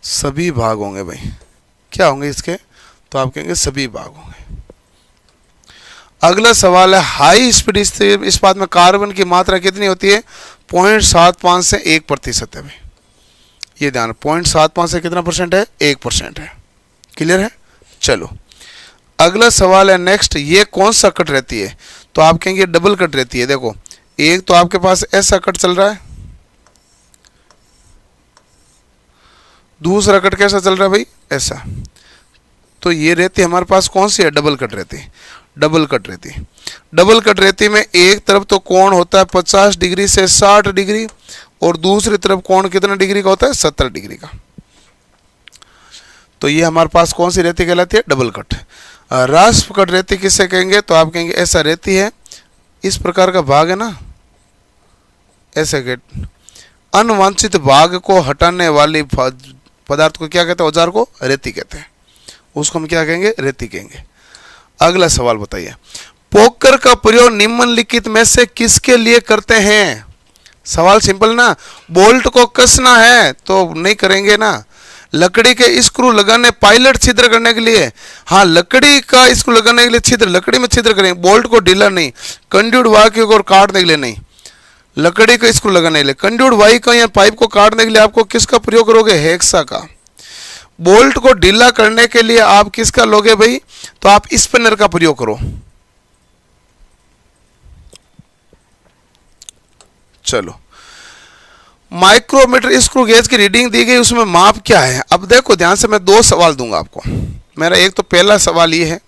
सभी भाग होंगे भाई। क्या होंगे इसके? तो आप कहेंगे सभी भाग होंगे। अगला सवाल है, हाई स्पीड इस्पात में कार्बन की मात्रा कितनी होती है? 0.75 से 1% है भाई। ये ध्यान, 0.75 से कितना परसेंट है? 1% है। क्लियर है? चलो अगला सवाल है नेक्स्ट, ये कौन सा कट रहती है? तो आप कहेंगे डबल कट रहती है। देखो एक तो आपके पास ऐसा कट चल रहा है, दूसरा कट कैसा चल रहा है भाई? ऐसा। तो ये रहती हमारे पास कौन सी है? डबल कट रहती। डबल कट रहती। डबल कट रहती में एक तरफ तो कोण होता है 50 डिग्री से 60 डिग्री और दूसरी तरफ कोण कितना डिग्री का होता है? 70 डिग्री का। तो ये हमारे पास कौन सी रहती कहलाती है? Double cut. रास्प कट रहती किससे कहेंगे? तो आप कहेंगे ऐसा रहती है, इस प्रकार का भाग है ना, ऐसे कट। अनवांछित भाग को हटाने वाली पदार्थ को क्या कहते हैं? औजार को रेती कहते हैं। उसको हम क्या कहेंगे? रेती कहेंगे। अगला सवाल बताइए, पोकर का प्रयोग निम्नलिखित में से किसके लिए करते हैं? सवाल सिंपल ना, बोल्ट को कसना है तो नहीं करेंगे ना। लकड़ी के स्क्रू लगाने, पायलट छिद्र करने के लिए, हाँ लकड़ी का स्क्रू लगाने के लिए छिद्र, लकड़ी में छिद्र करेंगे, बोल्ट को ढीला नहीं। कंड्यूड वायर को काटने के लिए नहीं, लकड़ी का स्क्रू लगाने के लिए। कंड्यूड वायर का या पाइप को काटने के लिए आपको किसका प्रयोग करोगे? हेक्सा का। बोल्ट को ढीला करने के लिए आप किसका लोगे भाई? तो आप स्पिनर का प्रयोग करो। चलो, माइक्रोमीटर स्क्रू गेज की रीडिंग दी गई, उसमें माप क्या है। अब देखो ध्यान से, मैं 2 सवाल दूंगा आपको। मेरा एक तो पहला सवाल ये है,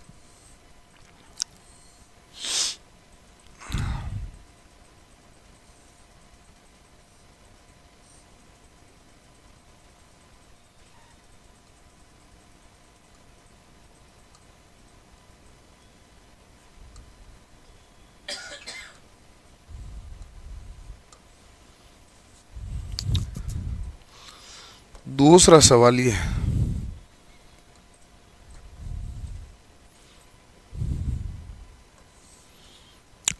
दूसरा सवाल ये है,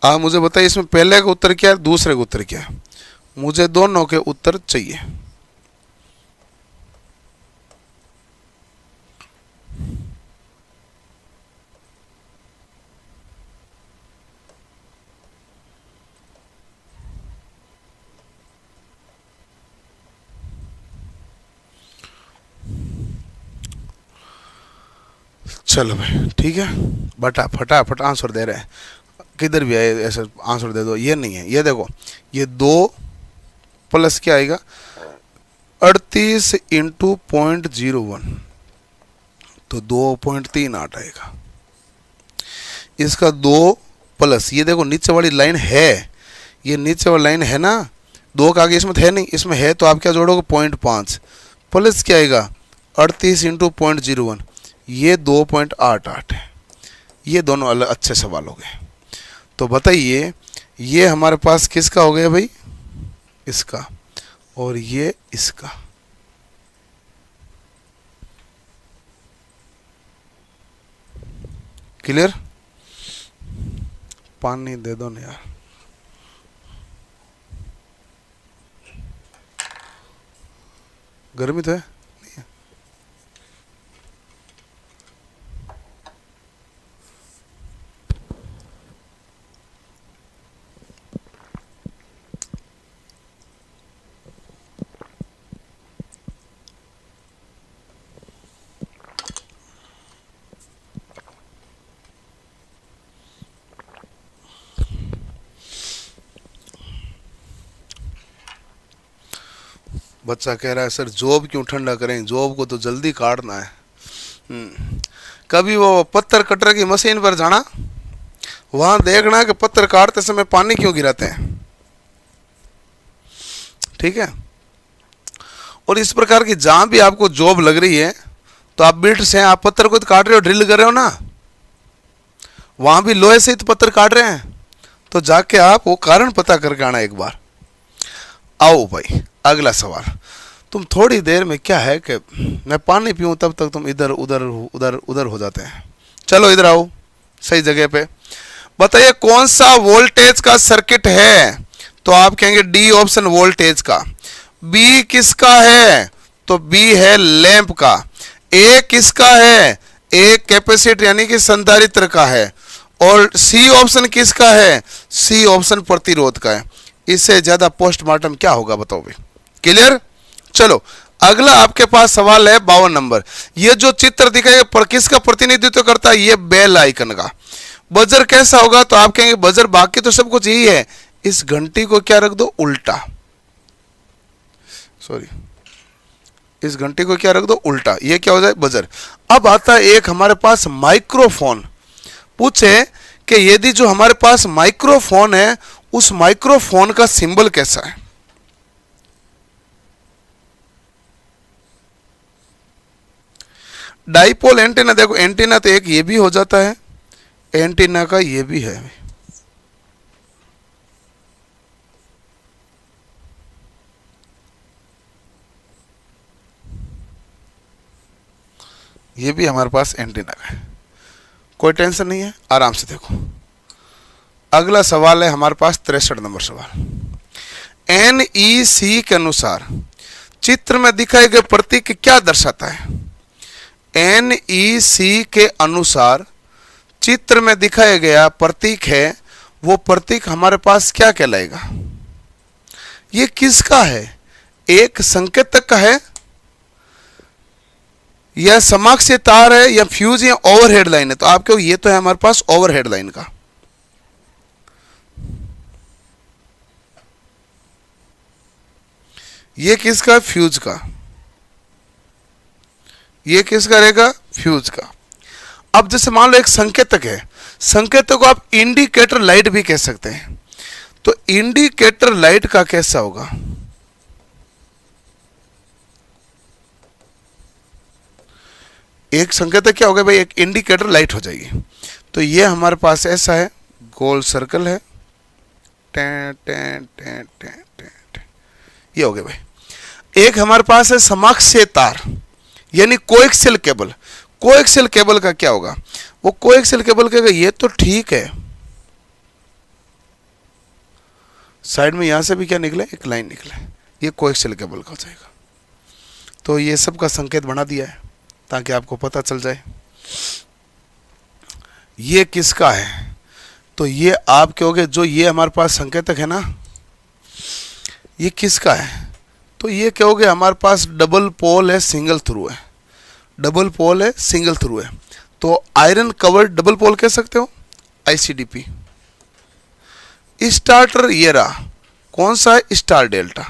आप मुझे बताइए इसमें पहले का उत्तर क्या है, दूसरे का उत्तर क्या है। मुझे दोनों के उत्तर चाहिए। चलो भाई ठीक है, बटा फटाफट आंसर दे रहे हैं, किधर भी आए ऐसे आंसर दे दो। ये नहीं है, ये देखो, ये 2 प्लस क्या आएगा, 38 इंटू 0.01, तो 2.38 आएगा। इसका 2 प्लस, ये देखो नीचे वाली लाइन है, ये नीचे वाली लाइन है ना, 2 का आगे इसमें है नहीं, इसमें है तो आप क्या जोड़ोगे 0.5, प्लस क्या आएगा 38 इंटू 0.01, ये 2.88 है। ये दोनों अलग अच्छे सवाल हो गए। तो बताइए ये हमारे पास किसका हो गया भाई, इसका, और ये इसका। क्लियर। पानी दे दो ना यार। गर्मी तो है। बच्चा कह रहा है सर जॉब क्यों ठंडा करें, जॉब को तो जल्दी काटना है। कभी वो पत्थर कटर की मशीन पर जाना, वहां देखना कि पत्थर काटते समय पानी क्यों गिराते हैं। ठीक है। और इस प्रकार की जहां भी आपको जॉब लग रही है तो आप बिल्ट से, आप पत्थर को तो काट रहे हो, ड्रिल कर रहे हो ना, वहां भी लोहे से तो पत्थर काट रहे हैं, तो जाके आप वो कारण पता करके आना एक बार। आओ भाई अगला सवाल। तुम थोड़ी देर में क्या है कि मैं पानी पीऊं तब तक तुम इधर उधर उधर उधर हो जाते हैं। चलो इधर आओ सही जगह पे। बताइए कौन सा वोल्टेज का सर्किट है, तो आप कहेंगे डी ऑप्शन वोल्टेज का। बी किसका है, तो बी है लैंप का। ए किसका है, ए कैपेसिटर यानी कि संधारित्र का है। और सी ऑप्शन किसका है, सी ऑप्शन प्रतिरोध का है। इससे ज्यादा पोस्टमार्टम क्या होगा बताओ भाई। क्लियर। चलो अगला आपके पास सवाल है 52 नंबर। ये जो चित्र दिखाई पर किसका प्रतिनिधित्व करता है, ये बेल आइकन का। बजर कैसा होगा, तो आप कहेंगे बजर बाकी तो सब कुछ यही है, इस घंटी को क्या रख दो उल्टा, सॉरी इस घंटी को क्या रख दो उल्टा, ये क्या हो जाए बजर। अब आता है एक हमारे पास माइक्रोफोन। पूछे कि यदि जो हमारे पास माइक्रोफोन है उस माइक्रोफोन का सिंबल कैसा है। डाइपोल एंटीना, देखो एंटीना तो एक ये भी हो जाता है, एंटीना का ये भी है, ये भी हमारे पास एंटीना का है, कोई टेंशन नहीं है, आराम से देखो। अगला सवाल है हमारे पास 63 नंबर सवाल। NEC के अनुसार चित्र में दिखाए गए प्रतीक क्या दर्शाता है। NEC के अनुसार चित्र में दिखाया गया प्रतीक है, वो प्रतीक हमारे पास क्या कहलाएगा। ये किसका है, एक संकेतक का है या समाक्षीय तार है या फ्यूज या ओवरहेड लाइन है। तो आपके ये तो है हमारे पास ओवरहेड लाइन का। ये किसका? फ्यूज का। ये किसका रहेगा? फ्यूज का। अब जैसे मान लो एक संकेतक है, संकेतक को आप इंडिकेटर लाइट भी कह सकते हैं। तो इंडिकेटर लाइट का कैसा होगा? एक संकेतक क्या होगा भाई? एक इंडिकेटर लाइट हो जाएगी। तो ये हमारे पास ऐसा है, गोल सर्कल है, टें टें टें टें टें टें। ये हो गया भाई। एक हमारे पास है समाक्षीय तार, यानी कोएक्सियल केबल। कोएक्सियल केबल का क्या होगा? वो कोएक्सियल केबल कहेगा ये तो ठीक है, साइड में यहां से भी क्या निकले? एक लाइन निकले, ये कोएक्सियल केबल का हो जाएगा। तो ये सब का संकेत बना दिया है ताकि आपको पता चल जाए ये किसका है। तो ये आप कहोगे जो ये हमारे पास संकेतक है ना, ये किसका है? तो ये कहोगे हमारे पास डबल पोल है, सिंगल थ्रू है। डबल पोल है, सिंगल थ्रू है, तो आयरन कवर्ड डबल पोल कह सकते हो, आईसीडीपी। स्टार्टर ये रहा, कौन सा है? Star delta.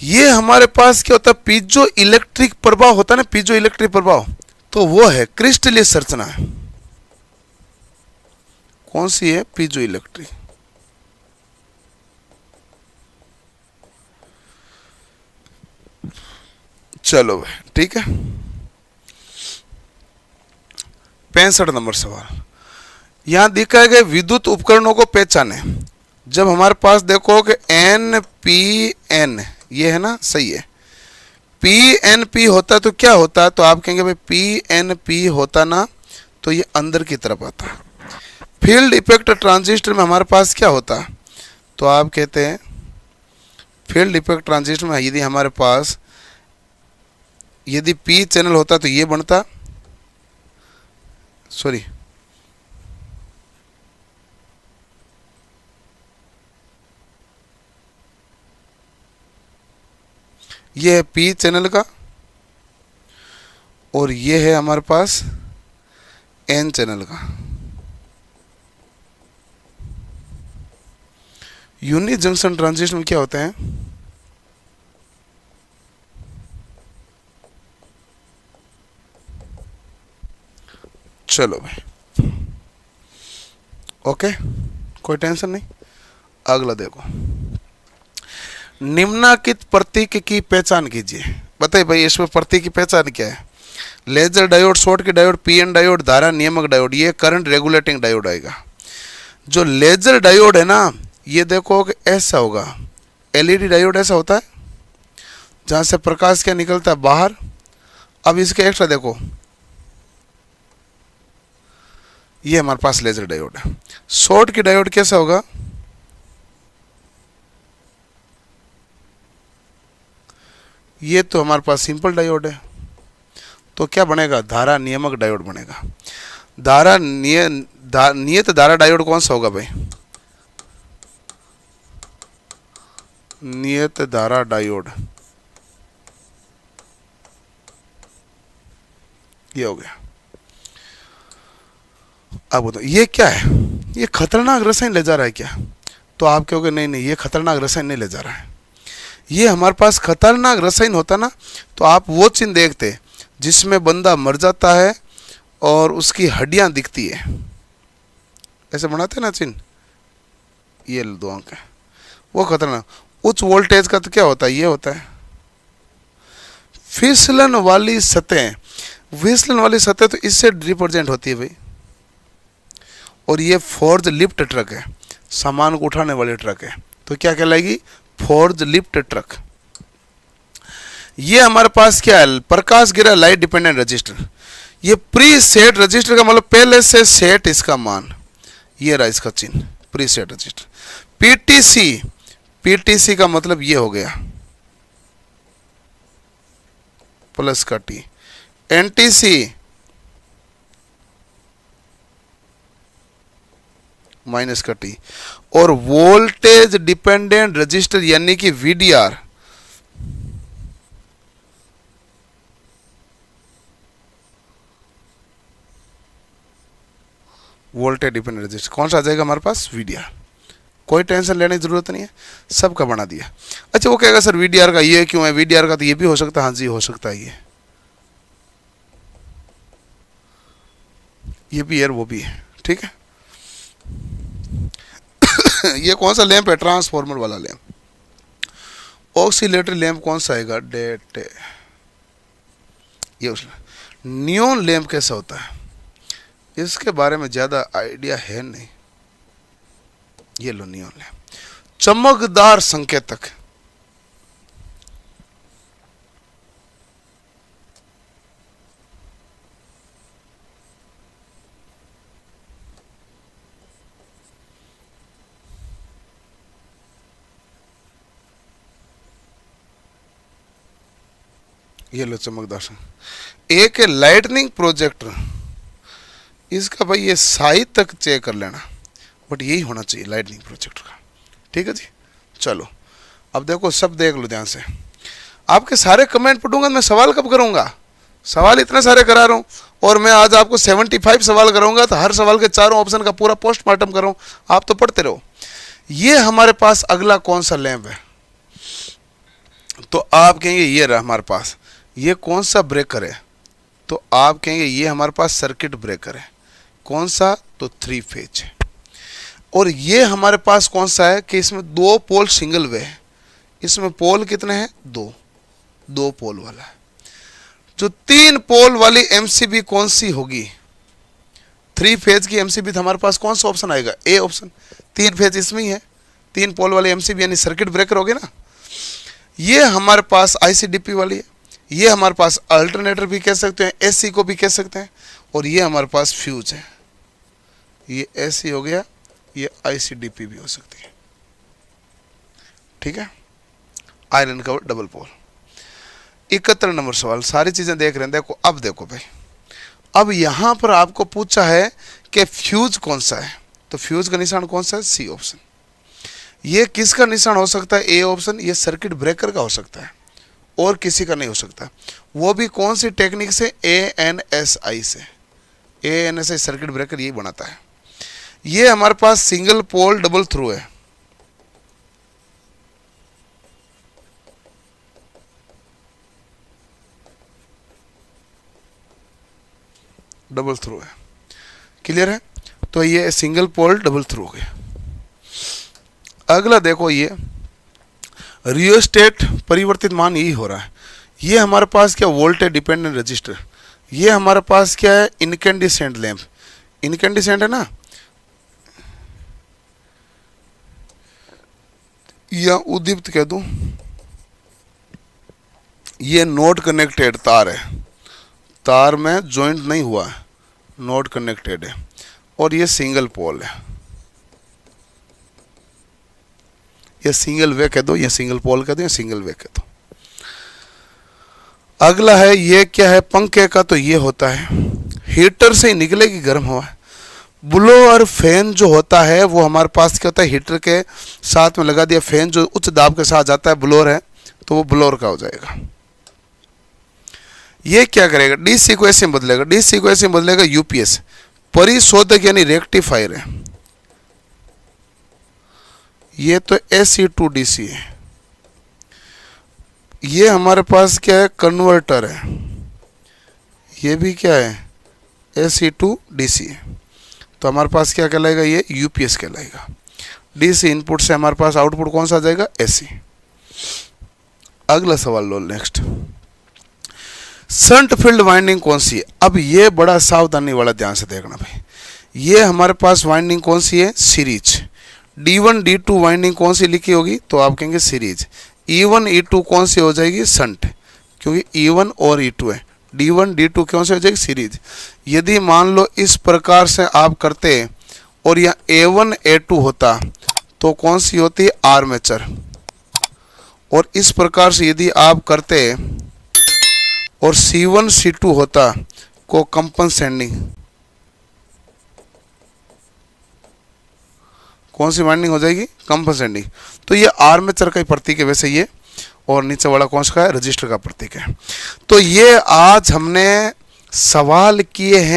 ये हमारे पास क्या होता है? पीजो इलेक्ट्रिक प्रभाव होता है ना, पीजो इलेक्ट्रिक प्रभाव, तो वो है क्रिस्टलीय संरचना है। कौन सी है? Piezo electric. चलो भाई ठीक है। 65 नंबर सवाल यहां दिखाए गए विद्युत उपकरणों को पहचाने। जब हमारे पास देखो कि एन पी एन ये है ना, सही है। पी एन पी होता तो क्या होता? तो आप कहेंगे भाई पी एन पी होता ना, तो ये अंदर की तरफ आता। फील्ड इफेक्ट ट्रांजिस्टर में हमारे पास क्या होता? तो आप कहते हैं फील्ड इफेक्ट ट्रांजिस्टर में यदि हमारे पास यदि पी चैनल होता तो ये बनता, सॉरी ये है पी चैनल का, और ये है हमारे पास एन चैनल का। यूनि जंक्शन ट्रांजिस्टर में क्या होते हैं? चलो भाई ओके, कोई टेंशन नहीं। अगला देखो, निम्नलिखित प्रतीक की पहचान कीजिए। बताइए भाई इसमें प्रतीक की पहचान क्या है? Laser diode, Schottky diode, PN diode, धारा नियामक डायोड, ये करंट रेगुलेटिंग डायोड आएगा। जो लेजर डायोड है ना, ये देखो कि ऐसा होगा। एलईडी डायोड ऐसा होता है जहां से प्रकाश क्या निकलता है? बाहर। अब इसके एक्स्ट्रा देखो, ये हमारे पास लेजर डायोड है। शॉर्टकी डायोड कैसा होगा? ये तो हमारे पास सिंपल डायोड है, तो क्या बनेगा? धारा नियामक डायोड बनेगा। नियत धारा डायोड कौन सा होगा भाई? नियत धारा डायोड, ये हो गया। अब बताओ ये क्या है? ये खतरनाक रसायन ले जा रहा है क्या? तो आप कहोगे नहीं नहीं, ये खतरनाक रसायन नहीं ले जा रहा है। ये हमारे पास खतरनाक रसायन होता ना, तो आप वो चिन्ह देखते जिसमें बंदा मर जाता है और उसकी हड्डियां दिखती है, ऐसे बनाते ना चिन्ह, ये दो अंक है, वो खतरनाक। उच्च वोल्टेज का तो क्या होता है? ये होता है फिसलन वाली सतह। फिसलन वाली सतह तो इससे रिप्रेजेंट होती है भाई। और ये फोर्ज लिफ्ट ट्रक है, सामान को उठाने वाली ट्रक है, तो क्या कहलाएगी? Forklift truck. ये हमारे पास क्या है? प्रकाश गिरा लाइट डिपेंडेंट रजिस्टर। ये प्री सेट रजिस्टर का मतलब पहले से सेट इसका मान, ये रहा इसका चिन्ह, pre set register. PTC, PTC का मतलब ये हो गया प्लस का टी। एनटीसी माइनस का टी। और वोल्टेज डिपेंडेंट रजिस्टर यानी कि वीडीआर, वोल्टेज डिपेंडेंट रजिस्टर कौन सा आ जाएगा हमारे पास? वीडीआर। कोई टेंशन लेने की जरूरत नहीं है, सबका बना दिया। अच्छा वो कहेगा सर वीडीआर का ये क्यों है, वीडीआर का तो ये भी हो सकता है। हाँ जी हो सकता है, ये भी है वो भी है, ठीक है। ये कौन सा लैंप है, ट्रांसफॉर्मर वाला लैंप। ऑक्सीलेटरी लैंप कौन सा आएगा, डेट, ये उसमें। नियॉन लैंप कैसा होता है, इसके बारे में ज़्यादा आइडिया है नहीं। ये लो नियॉन लैंप, चमकदार संकेतक। ये लो चमकदार संकेतक। एक है लाइटनिंग प्रोजेक्टर, इसका भाई ये साइज तक चेक कर लेना, बट यही होना चाहिए लाइटनिंग प्रोजेक्टर का, ठीक है जी। चलो अब देखो, सब देख लो ध्यान से। आपके सारे कमेंट पढ़ूंगा, मैं सवाल कब करूंगा, सवाल इतने सारे करा रहा हूँ, और मैं आज आपको 75 सवाल कराऊंगा, तो हर सवाल के चारों ऑप्शन का पूरा पोस्टमार्टम करूँ, आप तो पढ़ते रहो। ये हमारे पास अगला कौन सा लैंप है, तो आप कहेंगे ये रहा हमारे पास। ये कौन सा ब्रेकर है, तो आप कहेंगे ये हमारे पास सर्किट ब्रेकर है। कौन सा, तो 3 फेज है। और ये हमारे पास कौन सा है कि इसमें 2 पोल सिंगल वे है। इसमें पोल कितने हैं, 2 पोल वाला है। जो 3 पोल वाली एमसीबी कौन सी होगी, 3 फेज की एमसीबी, तो हमारे पास कौन सा ऑप्शन आएगा, ए ऑप्शन। 3 फेज इसमें ही है, 3 पोल वाली एमसीबी यानी सर्किट ब्रेकर होगी ना। ये हमारे पास आईसीडीपी वाली है, ये हमारे पास अल्टरनेटर भी कह सकते हैं, एसी को भी कह सकते हैं, और ये हमारे पास फ्यूज है। ये एसी हो गया, ये आईसीडीपी भी हो सकती है, ठीक है। Iron cover double pole. 71 number सवाल, सारी चीजें देख रहे हैं। देखो अब देखो भाई, अब यहां पर आपको पूछा है कि फ्यूज कौन सा है, तो फ्यूज का निशान कौन सा है, सी ऑप्शन। ये किसका निशान हो सकता है, ए ऑप्शन। ये सर्किट ब्रेकर का हो सकता है, और किसी का नहीं हो सकता। वो भी कौन सी टेक्निक से, ANSI से। ANSI सर्किट ब्रेकर यही बनाता है। ये हमारे पास सिंगल पोल डबल थ्रू है। डबल थ्रू है, क्लियर है। तो ये सिंगल पोल डबल थ्रू हो गया। अगला देखो, ये रियोस्टेट परिवर्तित मान यही हो रहा है। ये हमारे पास क्या, वोल्टेज डिपेंडेंट रजिस्टर। ये हमारे पास क्या है, इनकैंडिसेंट लैंप। इनकैंडिसेंट है ना, या उद्दीप्त कह दूं। ये नोड कनेक्टेड तार है, तार में जॉइंट नहीं हुआ है, नोड कनेक्टेड है, और ये सिंगल पोल है। ये सिंगल वे कह दो, ये सिंगल पोल कह दो, ये सिंगल वे कह दो। अगला है, ये क्या है, पंखे का, तो ये होता है हीटर से ही निकलेगी गर्म हवा। ब्लोअर फैन जो होता है वो हमारे पास क्या होता है, हीटर के साथ में लगा दिया फैन जो उच्च दाब के साथ जाता है, ब्लोअर है, तो वो ब्लोअर का हो जाएगा। ये क्या करेगा, डीसी को ऐसे बदलेगा, डीसी को ऐसे बदलेगा यूपीएस। परिशोधक यानी रेक्टिफायर है। ये तो AC टू DC है। ये हमारे पास क्या है, कन्वर्टर है। ये भी क्या है, AC टू DC है। तो हमारे पास क्या कहलाएगा, ये यूपीएस कहलाएगा। डीसी इनपुट से हमारे पास आउटपुट कौन सा आ जाएगा, AC। अगला सवाल लो, नेक्स्ट। शंट फील्ड वाइंडिंग कौन सी है। अब ये बड़ा सावधानी वाला, ध्यान से देखना भाई। ये हमारे पास वाइंडिंग कौन सी है, सीरीज। D1 D2 वाइंडिंग कौन सी लिखी होगी, तो आप कहेंगे सीरीज। E1 E2 कौन सी हो जाएगी, शंट, क्योंकि E1 और E2 है। D1 D2 कौन सी हो जाएगी, सीरीज। यदि मान लो इस प्रकार से आप करते और यहाँ A1 A2 होता, तो कौन सी होती है, आर्मेचर। और इस प्रकार से यदि आप करते और C1 C2 होता, को कंपनसेंडिंग। कौन सी वाइंडिंग हो जाएगी, कंपनसेंडिंग। तो ये आर्मेचर का ही प्रतीक है वैसे ये, और नीचे वाला कौन सा है, रजिस्टर का प्रतीक है। तो ये आज हमने सवाल किए हैं